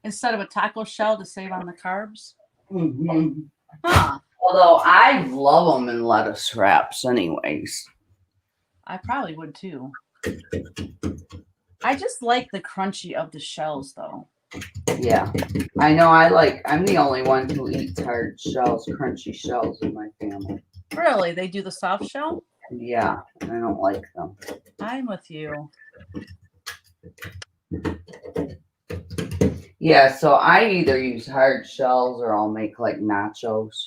Instead of a taco shell to save on the carbs? Mm-hmm. Huh. Although I love them in lettuce wraps anyways. I probably would too. I just like the crunchy of the shells though. Yeah. I know I'm the only one who eats hard shells, crunchy shells in my family. Really? They do the soft shell? Yeah, I don't like them. I'm with you. Yeah, so I either use hard shells or I'll make like nachos.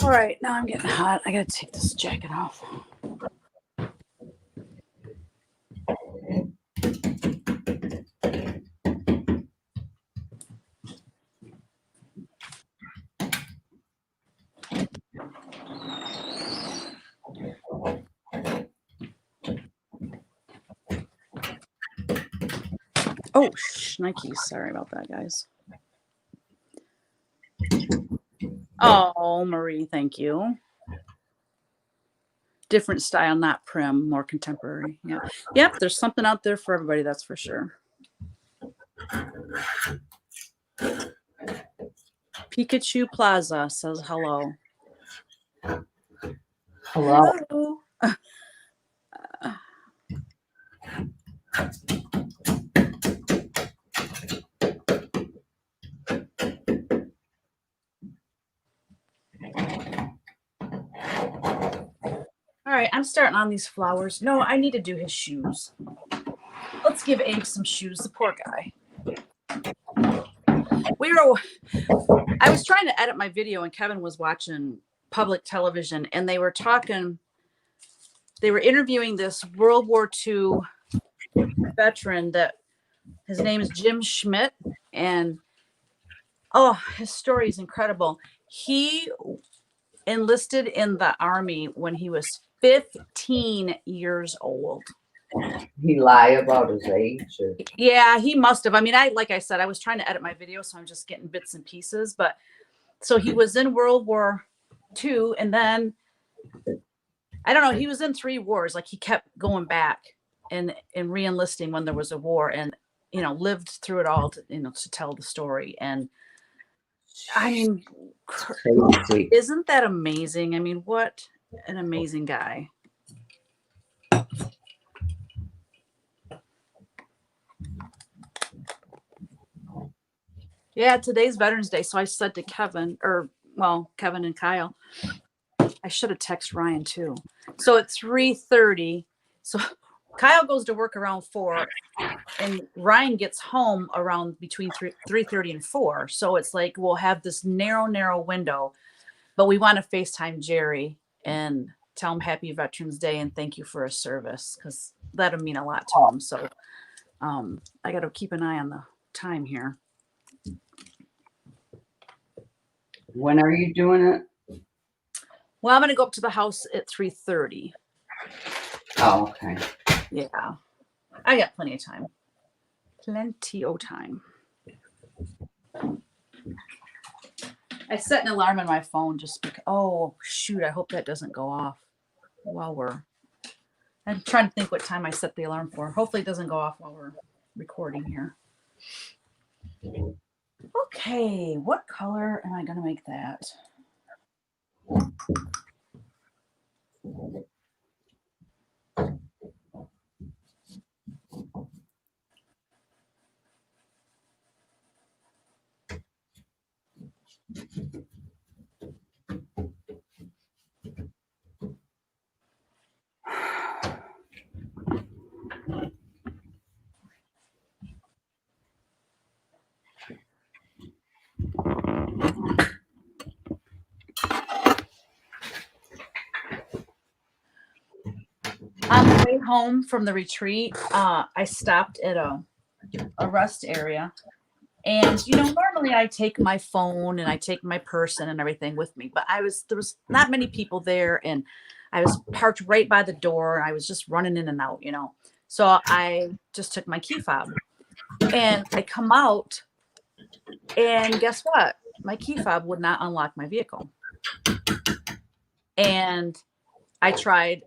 All right, now I'm getting hot. I gotta take this jacket off. Oh, Nike. Sorry about that, guys. Oh, Marie, thank you. Different style, not prim, more contemporary. Yeah. Yep, there's something out there for everybody, that's for sure. Pikachu Plaza says hello. Hello. Hello. All right, I'm starting on these flowers. No, I need to do his shoes. Let's give Abe some shoes, the poor guy. I was trying to edit my video and Kevin was watching public television and they were interviewing this World War II veteran that his name is Jim Schmidt. And oh, his story is incredible. He enlisted in the Army when he was 15 years old. He lie about his age? Or? Yeah, he must have. I mean, like I said, I was trying to edit my video, so I'm just getting bits and pieces. But so he was in World War II, and then I don't know, he was in 3 wars. Like he kept going back and re-enlisting when there was a war, and lived through it all to tell the story. And I mean, crazy. Isn't that amazing? I mean, what an amazing guy. Yeah, today's Veterans Day. So I said to Kevin and Kyle, I should have texted Ryan too. So at 3:30, so Kyle goes to work around 4 and Ryan gets home around between 3:30 and 4. So it's we'll have this narrow window, but we want to FaceTime Jerry and tell them Happy Veterans Day and thank you for a service, because that'll mean a lot to them. So I got to keep an eye on the time here. When are you doing it? Well, I'm going to go up to the house at 3:30. Oh, okay. Yeah. I got plenty of time. Plenty of time. I set an alarm on my phone just because, oh, shoot, I hope that doesn't go off while I'm trying to think what time I set the alarm for. Hopefully it doesn't go off while we're recording here. Okay, what color am I going to make that? On the way home from the retreat, I stopped at a rest area. And, normally I take my phone and I take my purse and everything with me, but there was not many people there, and I was parked right by the door, and I was just running in and out, So I just took my key fob, and I come out, and guess what? My key fob would not unlock my vehicle. And I tried,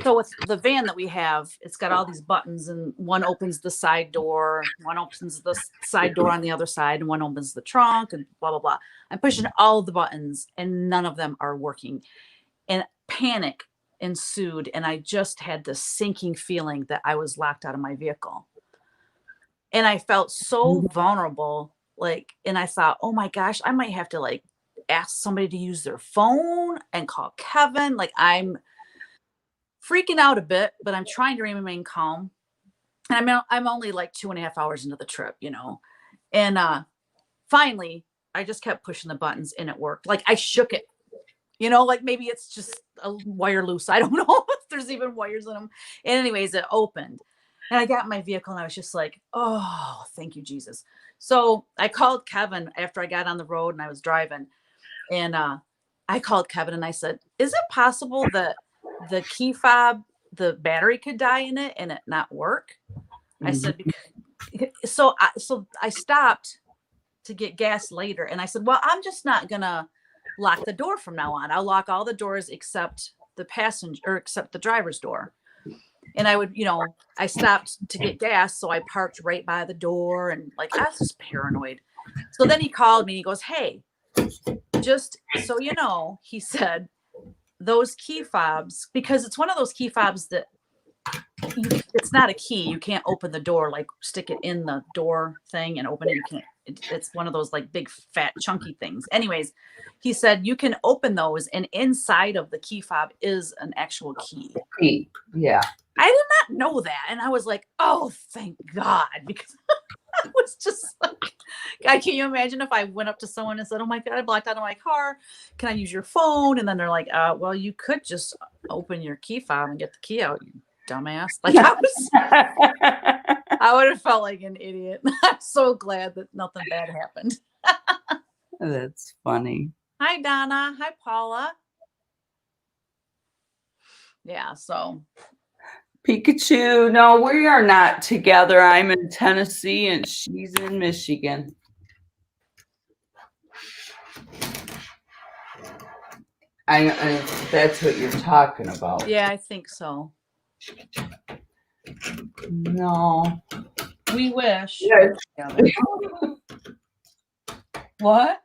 so with the van that we have, it's got all these buttons, and one opens the side door, one opens the side door on the other side, and one opens the trunk, and blah, blah, blah. I'm pushing all the buttons, and none of them are working. And panic ensued, and I just had this sinking feeling that I was locked out of my vehicle. And I felt so vulnerable, and I thought, oh my gosh, I might have to ask somebody to use their phone and call Kevin. I'm freaking out a bit, but I'm trying to remain calm. And I'm only 2.5 hours into the trip, and finally I just kept pushing the buttons, and it worked. I shook it, maybe it's just a wire loose. I don't know if there's even wires in them. And anyways, it opened, and I got in my vehicle, and I was just like, oh, thank you, Jesus. So I called Kevin after I got on the road and I was driving, and I called Kevin and I said, is it possible that the key fob, the battery could die in it and it not work? I said, so I stopped to get gas later, and I said, well, I'm just not gonna lock the door from now on. I'll lock all the doors except the driver's door. And I would, I stopped to get gas, so I parked right by the door, and I was just paranoid. So then he called me, he goes, hey, just so you know, he said, those key fobs, because it's one of those key fobs that it's not a key. You can't open the door, stick it in the door thing and open it. You can't. It's one of those big fat chunky things. Anyways, he said you can open those, and inside of the key fob is an actual key. Yeah. I did not know that, and I was like, oh, thank God, because I was just God, can you imagine if I went up to someone and said, oh my God, I blocked out of my car. Can I use your phone? And then they're like, well, you could just open your key fob and get the key out, you dumbass. I would have felt like an idiot. I'm so glad that nothing bad happened. That's funny. Hi, Donna. Hi, Paula. Yeah, so. Pikachu, no, we are not together. I'm in Tennessee and she's in Michigan. That's what you're talking about. Yeah, I think so. No. We wish. Yes. What?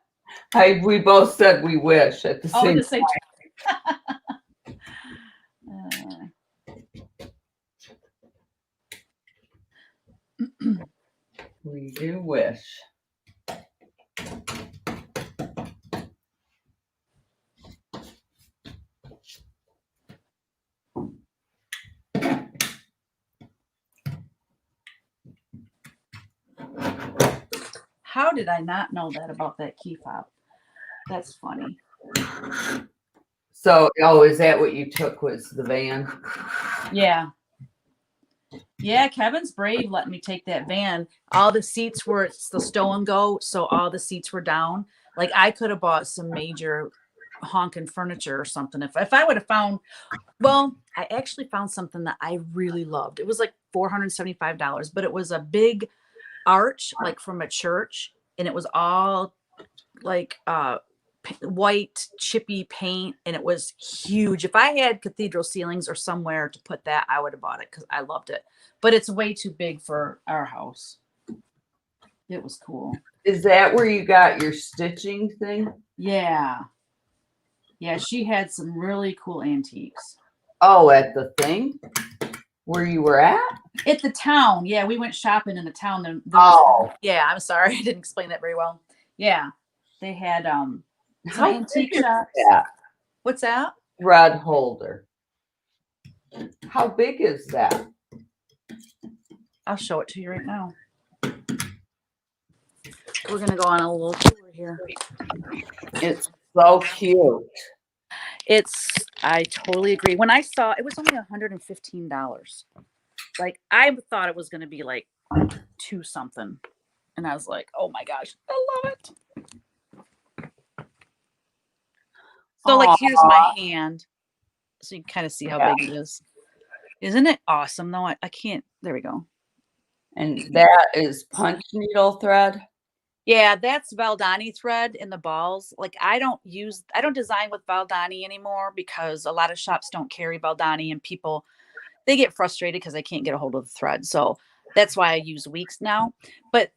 We both said we wish at the same time. We do wish. How did I not know that about that key fob? That's funny. So, oh, is that what you took was the van? Yeah. Yeah, Kevin's brave letting me take that van. All the seats were, it's the stow and go, so all the seats were down. Like I could have bought some major honking furniture or something if I would have found. Well, I actually found something that I really loved. It was like $475, but it was a big arch, like from a church, and it was all like white chippy paint, and it was huge. If I had cathedral ceilings or somewhere to put that, I would have bought it because I loved it. But it's way too big for our house. It was cool. Is that where you got your stitching thing? Yeah. Yeah, she had some really cool antiques. Oh, at the thing where you were at? At the town. Yeah, we went shopping in the town. There Oh. yeah, I'm sorry. I didn't explain that very well. Yeah. They had some How antique big is shops. that What's that? thread holder? How big is that? I'll show it to you right now. We're gonna go on a little tour here. It's so cute. I totally agree. When I saw it was only $115. Like I thought it was gonna be like two something. And I was like, oh my gosh, I love it. So like here's my hand. So you can kind of see how big it is. Isn't it awesome though? I can't, there we go. And that is punch needle thread. Yeah, that's Valdani thread in the balls. Like I don't design with Valdani anymore because a lot of shops don't carry Valdani and people, they get frustrated because they can't get a hold of the thread. So that's why I use Weeks now. But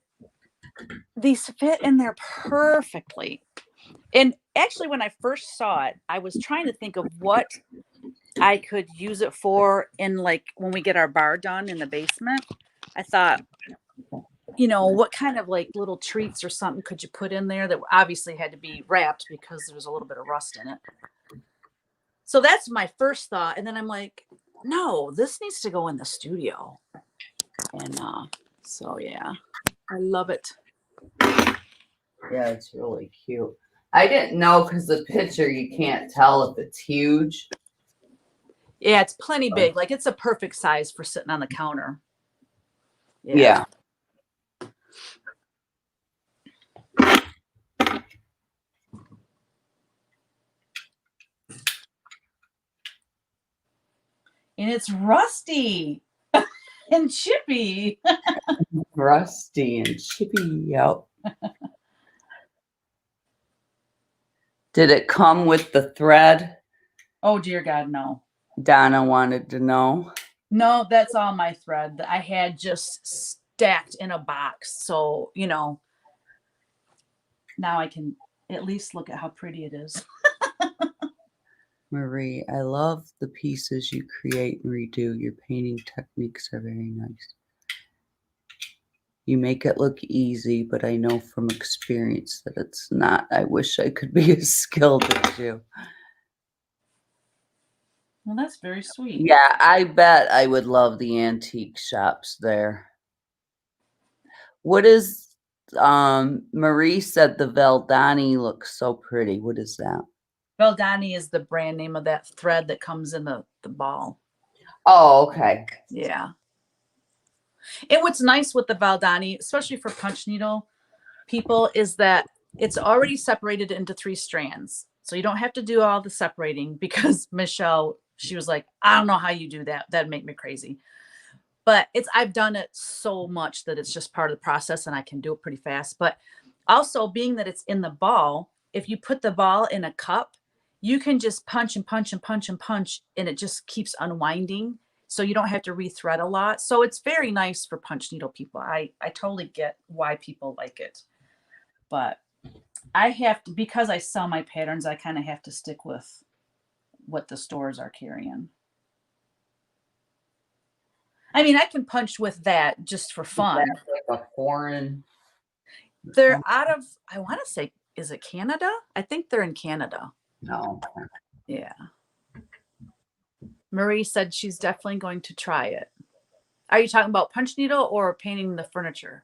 these fit in there perfectly. And actually, when I first saw it, I was trying to think of what I could use it for in like when we get our bar done in the basement. I thought, what kind of like little treats or something could you put in there that obviously had to be wrapped because there was a little bit of rust in it. So that's my first thought. And then I'm like, no, this needs to go in the studio. And so, yeah, I love it. Yeah, it's really cute. I didn't know because the picture, you can't tell if it's huge. Yeah, it's plenty big. Like it's a perfect size for sitting on the counter. Yeah. And it's rusty and chippy. Rusty and chippy. Yep. Did it come with the thread? Oh, dear God, no. Donna wanted to know. No, that's all my thread that I had just stacked in a box. So, now I can at least look at how pretty it is. Marie, I love the pieces you create and redo. Your painting techniques are very nice. You make it look easy, but I know from experience that it's not. I wish I could be as skilled as you. Well, that's very sweet. Yeah, I bet I would love the antique shops there. What is, Marie said the Valdani looks so pretty. What is that? Valdani is the brand name of that thread that comes in the ball. Oh, okay. Yeah. And what's nice with the Valdani, especially for punch needle people, is that it's already separated into 3 strands. So you don't have to do all the separating because Michelle, she was like, I don't know how you do that. That'd make me crazy. But I've done it so much that it's just part of the process and I can do it pretty fast. But also being that it's in the ball, if you put the ball in a cup, you can just punch and punch and punch and punch, and it just keeps unwinding. So you don't have to rethread a lot. So it's very nice for punch needle people. I totally get why people like it. But I have to, because I sell my patterns, I kind of have to stick with what the stores are carrying. I mean, I can punch with that just for fun. Like a foreign. They're out of, I want to say, is it Canada? I think they're in Canada. No. Yeah. Marie said she's definitely going to try it. Are you talking about punch needle or painting the furniture?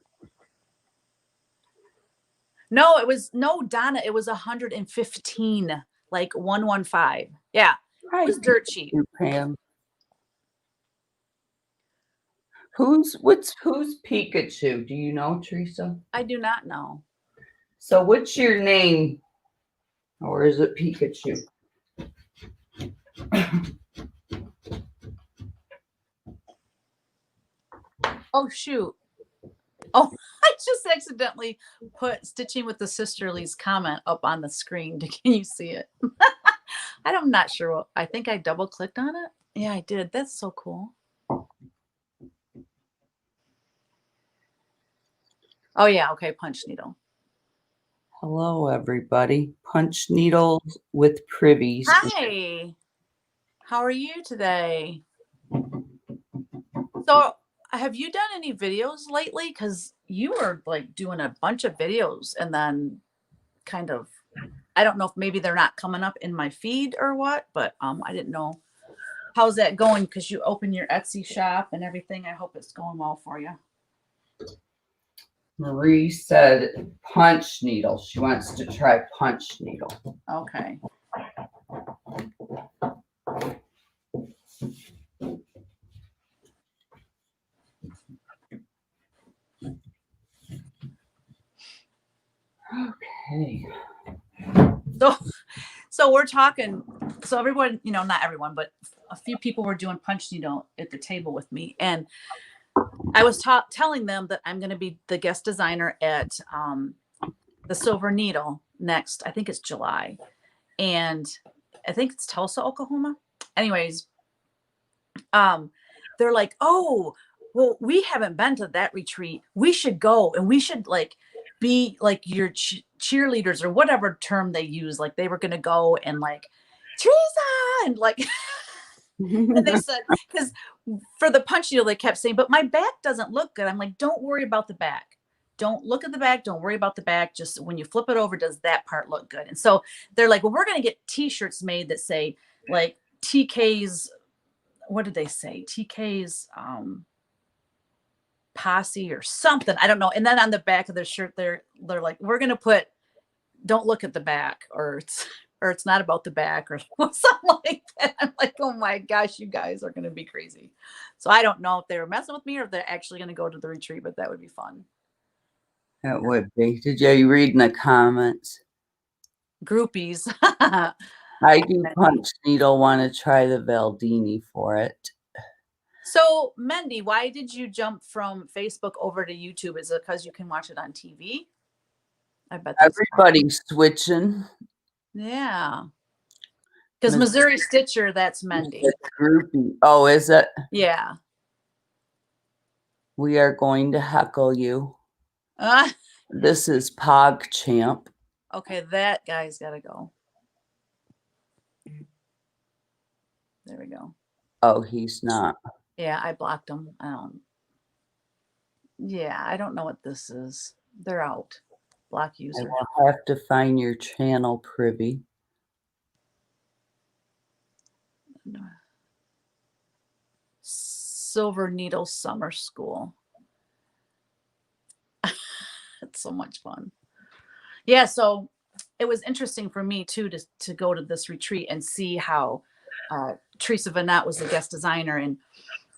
No, Donna, it was 115, like 115. Yeah, Hi, it was dirt cheap. Pam. Who's Pikachu? Do you know, Teresa? I do not know. So what's your name? Or is it Pikachu? Oh, shoot. Oh, I just accidentally put Stitching with the Sisterlies comment up on the screen. Can you see it? I'm not sure. I think I double clicked on it. Yeah, I did. That's so cool. Oh, yeah. Okay. Punch needle. Hello, everybody. Punch needles with privies. Hi. How are you today? So, have you done any videos lately? Because you were like doing a bunch of videos and then kind of, I don't know if maybe they're not coming up in my feed or what, but I didn't know. How's that going? Because you open your Etsy shop and everything. I hope it's going well for you. Marie said punch needle. She wants to try punch needle. Okay. Okay. So we're talking. So everyone, not everyone, but a few people were doing punch needle at the table with me, and I was telling them that I'm going to be the guest designer at the Silver Needle next. I think it's July, and I think it's Tulsa, Oklahoma. Anyways, they're like, "Oh, well, we haven't been to that retreat. We should go, and we should like be like your cheerleaders or whatever term they use. Like they were going to go and like Teresa and like." And they said, because for the punch needle, they kept saying, but my back doesn't look good. I'm like, don't worry about the back. Don't look at the back. Don't worry about the back. Just when you flip it over, does that part look good? And so they're like, well, we're going to get t-shirts made that say like TK's, what did they say? TK's posse or something. I don't know. And then on the back of their shirt, they're like, we're going to put, don't look at the back, or it's not about the back, or something like that. I'm like, oh my gosh, you guys are going to be crazy. So I don't know if they were messing with me or if they're actually going to go to the retreat, but that would be fun. That would be. Did you read in the comments? Groupies. I do punch needle. Want to try the Valdini for it. So Mendy, why did you jump from Facebook over to YouTube? Is it because you can watch it on TV? I bet that's Everybody's switching. Yeah. Because Missouri Stitcher, that's Mendy. Groupie. Oh, is it? Yeah. We are going to heckle you. This is PogChamp. Okay, that guy's got to go. There we go. Oh, he's not. Yeah, I blocked him. Yeah, I don't know what this is. They're out. Block I user. will have to find your channel, Privy. Silver Needle Summer School. It's so much fun. Yeah, so it was interesting for me too to go to this retreat and see how Teresa Vanette was the guest designer, and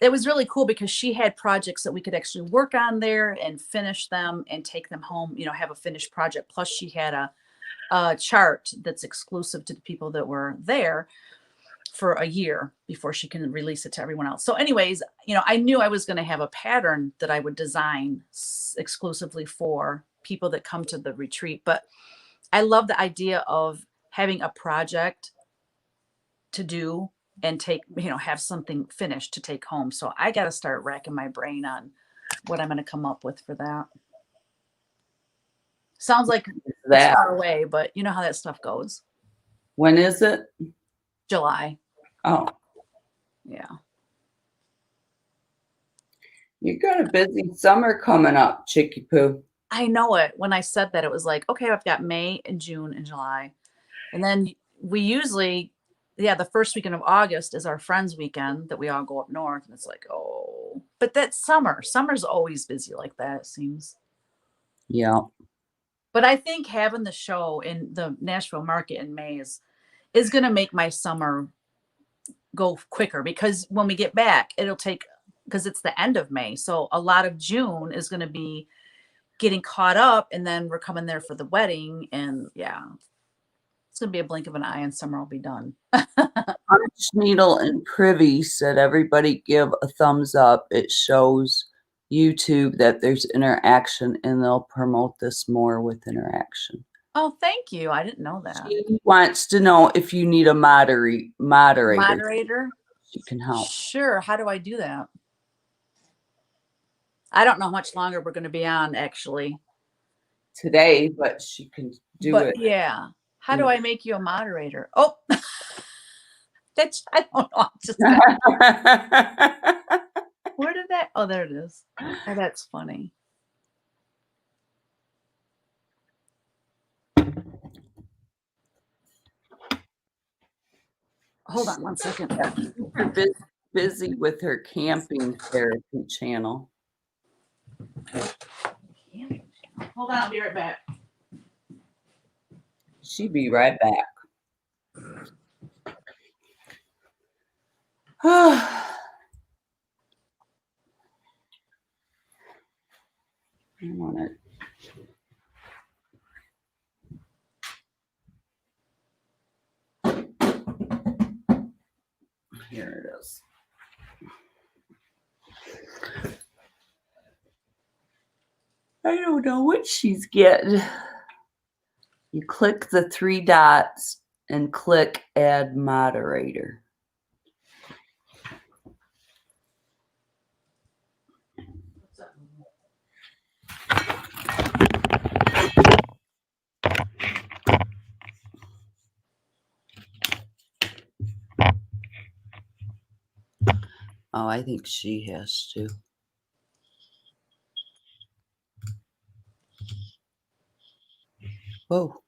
it was really cool because she had projects that we could actually work on there and finish them and take them home, have a finished project. Plus she had a chart that's exclusive to the people that were there for a year before she can release it to everyone else. So anyways, I knew I was going to have a pattern that I would design exclusively for people that come to the retreat. But I love the idea of having a project to do and take, have something finished to take home. So I got to start racking my brain on what I'm going to come up with for that. Sounds like it's far away, but you know how that stuff goes. When is it? July. Oh. Yeah. You got a busy summer coming up, Chicky Poo. I know it. When I said that, it was like, okay, I've got May and June and July. And then we usually, the first weekend of August is our friends weekend that we all go up north. And it's like, oh, but that's summer. Summer's always busy like that, it seems. Yeah. But I think having the show in the Nashville market in May is going to make my summer go quicker, because when we get back, it'll take, because it's the end of May. So a lot of June is going to be getting caught up, and then we're coming there for the wedding. And yeah, it's going to be a blink of an eye and summer will be done. Punch Needle and Privy said everybody give a thumbs up. It shows YouTube that there's interaction, and they'll promote this more with interaction. Oh, thank you. I didn't know that. She wants to know if you need a moderator. Moderator? She can help. Sure. How do I do that? I don't know how much longer we're going to be on, actually. Today, but she can do it. Yeah. How do I make you a moderator? Oh, that's, I don't know. Just where did that? Oh, there it is. Oh, that's funny. Hold on 1 second. Super busy with her camping therapy channel. Hold on, I'll be right back. She'll be right back. I want it. Here it is. I don't know what she's getting. You click the 3 dots and click Add Moderator. Oh, I think she has to. Whoa.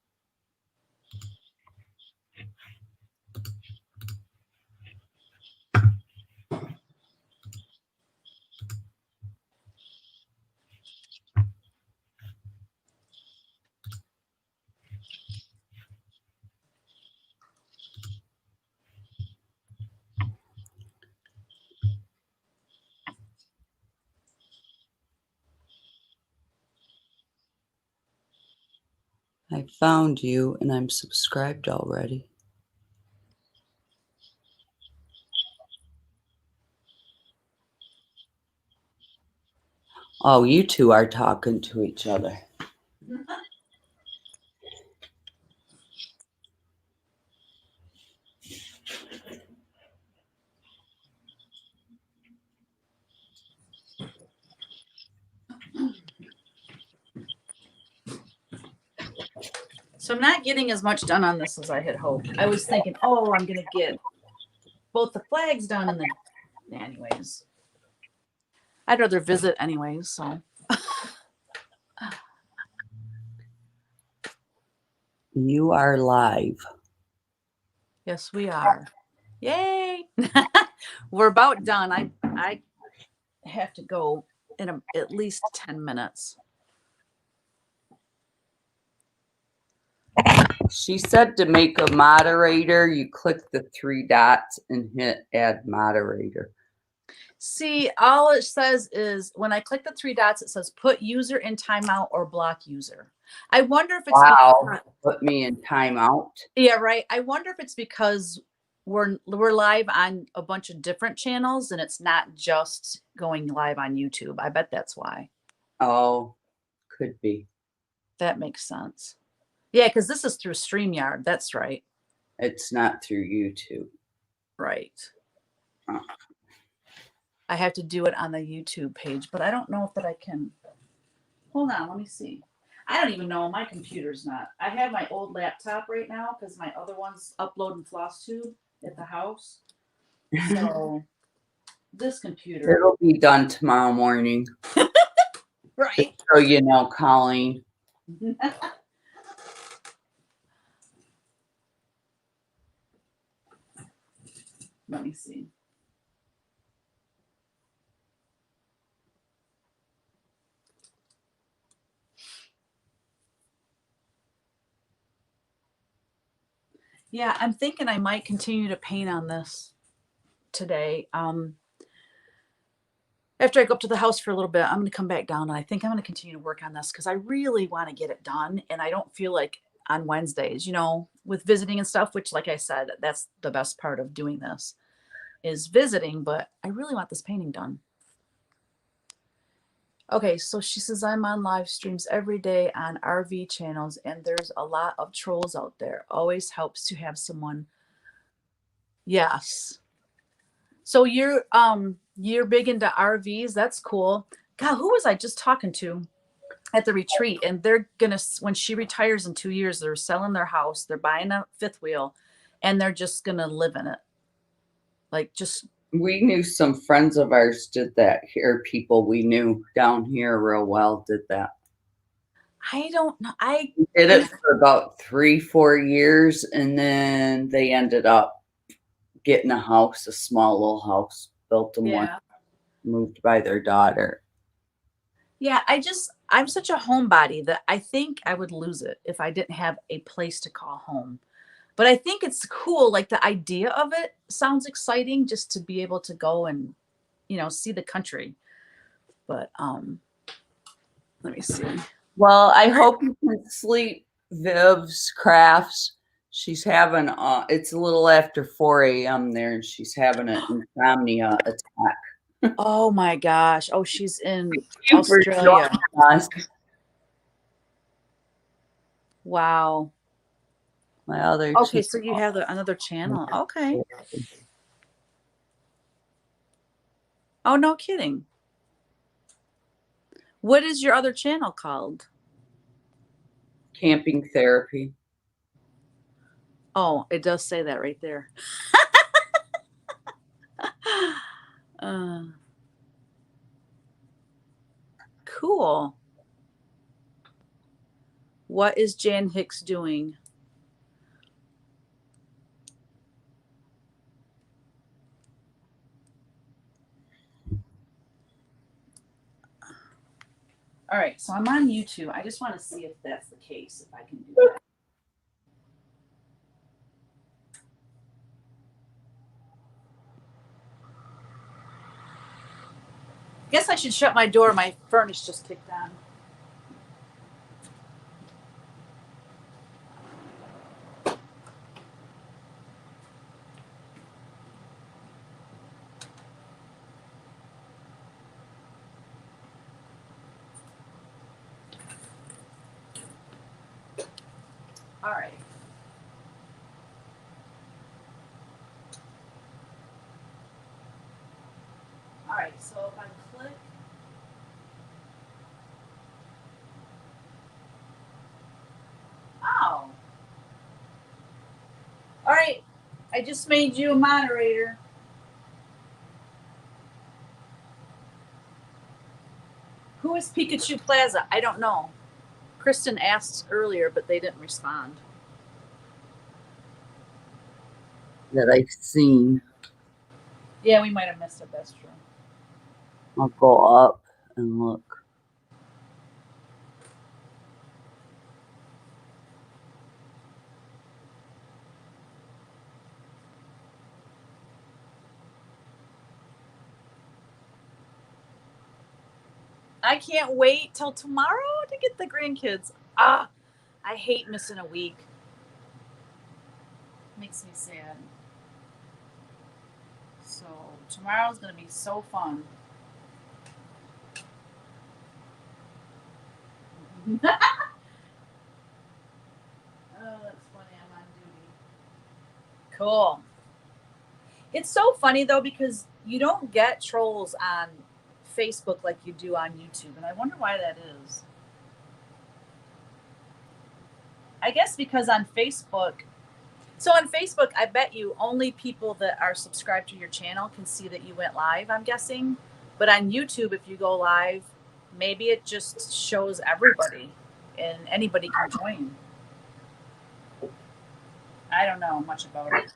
I found you and I'm subscribed already. Oh, you two are talking to each other. So I'm not getting as much done on this as I had hoped. I was thinking, oh, I'm going to get both the flags done and then, anyways. I'd rather visit anyways, so. You are live. Yes, we are. Yay! We're about done. I have to go in at least 10 minutes. She said to make a moderator, you click the 3 dots and hit Add Moderator. See, all it says is when I click the 3 dots, it says put user in timeout or block user. I wonder if it's because, put me in timeout. Yeah, right. I wonder if it's because we're live on a bunch of different channels and it's not just going live on YouTube. I bet that's why. Oh, could be. That makes sense. Yeah, because this is through StreamYard. That's right. It's not through YouTube. Right. I have to do it on the YouTube page, but I don't know if that I can. Hold on, let me see. I don't even know. My computer's not. I have my old laptop right now because my other one's uploading FlossTube at the house. So this computer. It'll be done tomorrow morning. Right. So you know, Colleen. Let me see. Yeah, I'm thinking I might continue to paint on this today. After I go up to the house for a little bit, I'm going to come back down and I think I'm going to continue to work on this because I really want to get it done. And I don't feel like on Wednesdays, you know, with visiting and stuff, which, like I said, that's the best part of doing this is visiting, but I really want this painting done. Okay, so she says, I'm on live streams every day on RV channels, and there's a lot of trolls out there. Always helps to have someone. Yes. So you're big into RVs. That's cool. God, who was I just talking to at the retreat? And they're gonna when she retires in 2 years, they're selling their house, they're buying a fifth wheel, and they're just gonna live in it. Like just We knew some friends of ours did that here. People we knew down here real well did that. I don't know. Did it for about 3-4 years, and then they ended up getting a house, a small little house, built them one, Yeah. moved by their daughter. Yeah, I'm such a homebody that I think I would lose it if I didn't have a place to call home. But I think it's cool. Like the idea of it sounds exciting just to be able to go and, you know, see the country. But let me see. Well, I hope you can sleep, Viv's crafts. She's having it's a little after 4 a.m. there, and she's having an insomnia attack. Oh my gosh. Oh, she's in You for Australia. joining us. Wow. My other Okay, so you have another channel. Okay. Oh, no kidding. What is your other channel called? camping therapy. Oh, it does say that right there. uh, cool. What is Jan Hicks doing? All right, so I'm on YouTube. I just want to see if that's the case, if I can do that. Guess I should shut my door. My furnace just kicked on. All right. All right, so if I click. Oh. All right. I just made you a moderator. Who is Pikachu Plaza? I don't know. Kristin asked earlier, but they didn't respond. That I've seen. Yeah, we might have missed it. That's true. I'll go up and look. I can't wait till tomorrow to get the grandkids. Ah, I hate missing a week. Makes me sad. So tomorrow's gonna be so fun. Oh, that's funny. I'm on duty. Cool. It's so funny though because you don't get trolls on Facebook like you do on YouTube, and I wonder why that is. I guess because on Facebook, so on Facebook, I bet you only people that are subscribed to your channel can see that you went live, I'm guessing. But on YouTube, if you go live, maybe it just shows everybody and anybody can join. I don't know much about it.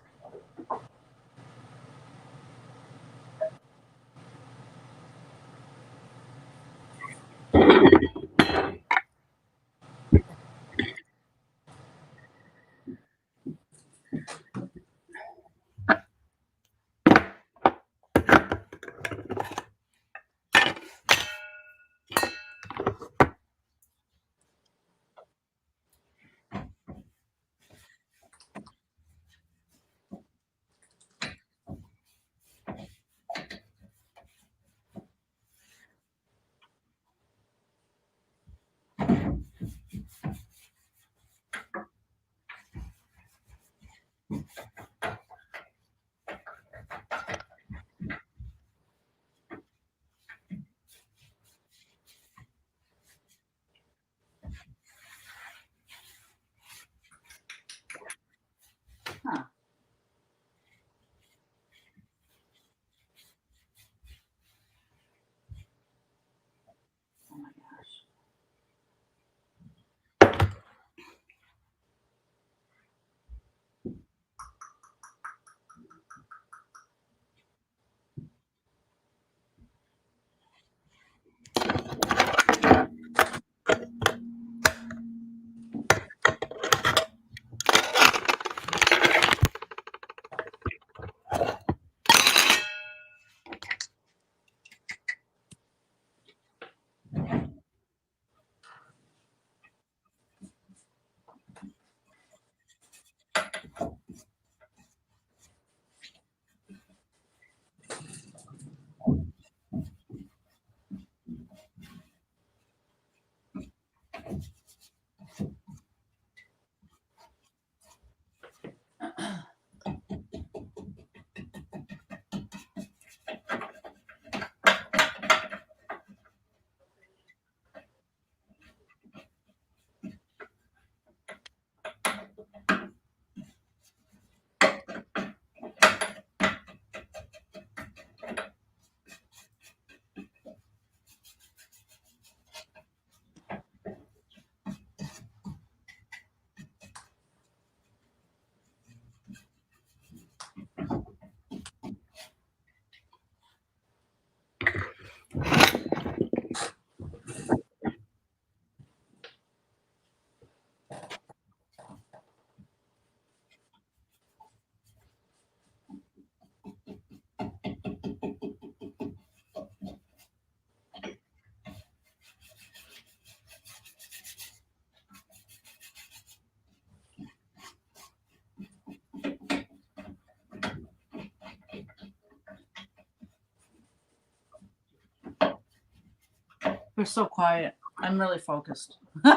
We're so quiet. I'm really focused. It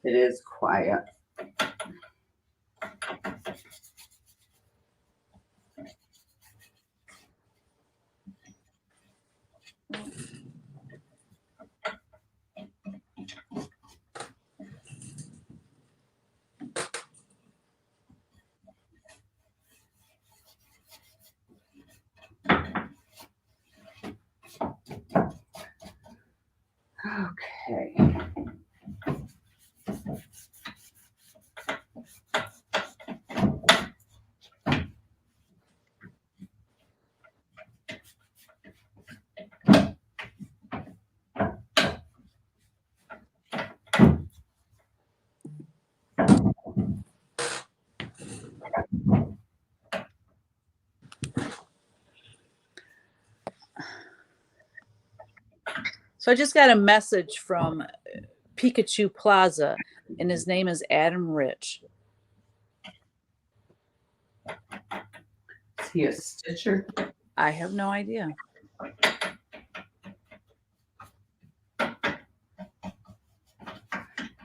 is quiet. Okay. So I just got a message from Pikachu Plaza, and his name is Adam Rich. Is he a stitcher? I have no idea.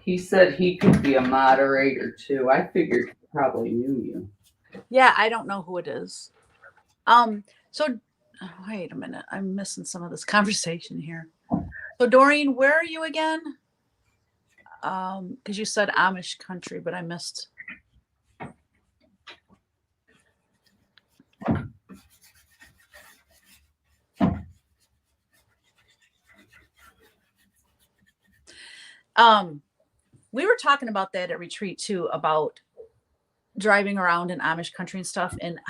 He said he could be a moderator too. I figured he probably knew you. Yeah, I don't know who it is. So wait a minute. I'm missing some of this conversation here. So Doreen, where are you again? Because you said Amish country, but I missed. We were talking about that at retreat too, about driving around in Amish country and stuff, and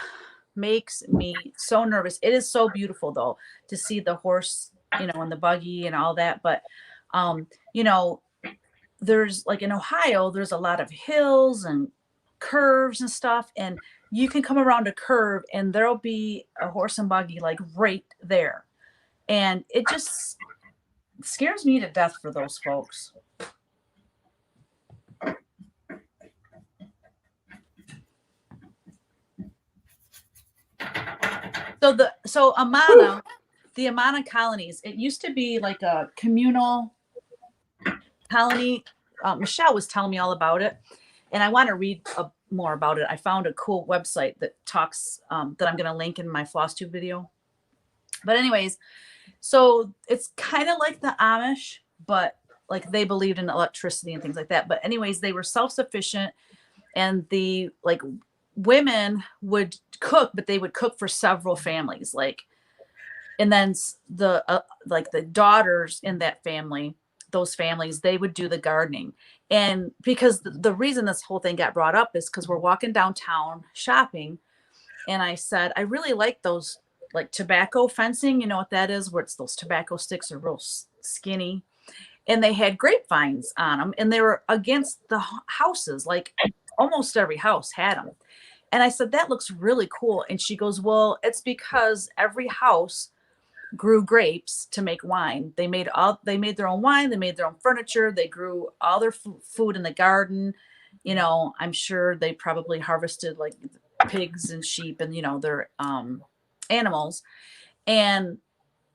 makes me so nervous. It is so beautiful though to see the horse, and the buggy and all that. But there's like in Ohio, there's a lot of hills and curves and stuff, and you can come around a curve and there'll be a horse and buggy like right there. And it just scares me to death for those folks. So Amana, the Amana colonies, it used to be like a communal colony. Michelle was telling me all about it, and I want to read more about it. I found a cool website that talks that I'm going to link in my floss tube video. But anyways, so it's kind of like the Amish, but like they believed in electricity and things like that. But anyways, they were self-sufficient, and the like women would cook, but they would cook for several families, and then the like the daughters in that family, those families, they would do the gardening. And because the reason this whole thing got brought up is because we're walking downtown shopping, and I said, I really like those like tobacco fencing. You know what that is, where it's those tobacco sticks are real skinny, and they had grapevines on them, and they were against the houses, like almost every house had them. And I said, that looks really cool. And she goes, well, it's because every house grew grapes to make wine. They made their own wine. They made their own furniture. They grew all their food in the garden. I'm sure they probably harvested like pigs and sheep and, their animals. And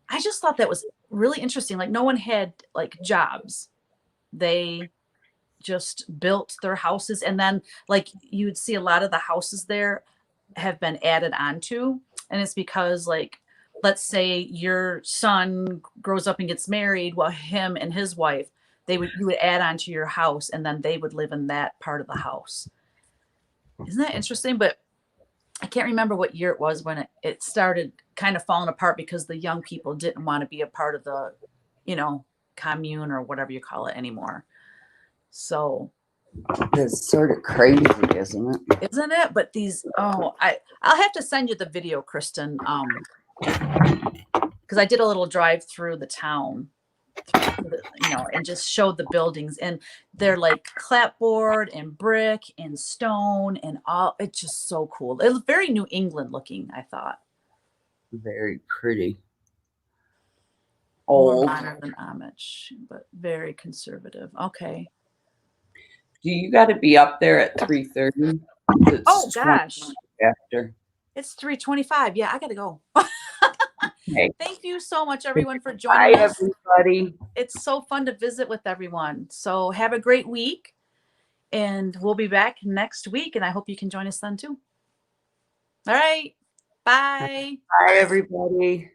I just thought that was really interesting. Like no one had like jobs. They just built their houses, and then like you'd see a lot of the houses there have been added onto, and it's because like let's say your son grows up and gets married, well him and his wife, you would add on to your house, and then they would live in that part of the house. Isn't that interesting? But I can't remember what year it was when it started kind of falling apart because the young people didn't want to be a part of the commune or whatever you call it anymore. So it's sort of crazy, isn't it? Isn't it? But I'll have to send you the video, Kristin, because I did a little drive through the town, and just showed the buildings, and they're like clapboard and brick and stone and all. It's just so cool. It was very New England looking, I thought. Very pretty. More Old. modern than Amish, but very conservative. Okay. Do you got to be up there at 3:30? Oh gosh, after. it's 3:25. Yeah, I gotta go. Okay. Thank you so much, everyone, for Bye, joining us. everybody. It's so fun to visit with everyone. So have a great week, and we'll be back next week, and I hope you can join us then too. All right. Bye. Bye, everybody.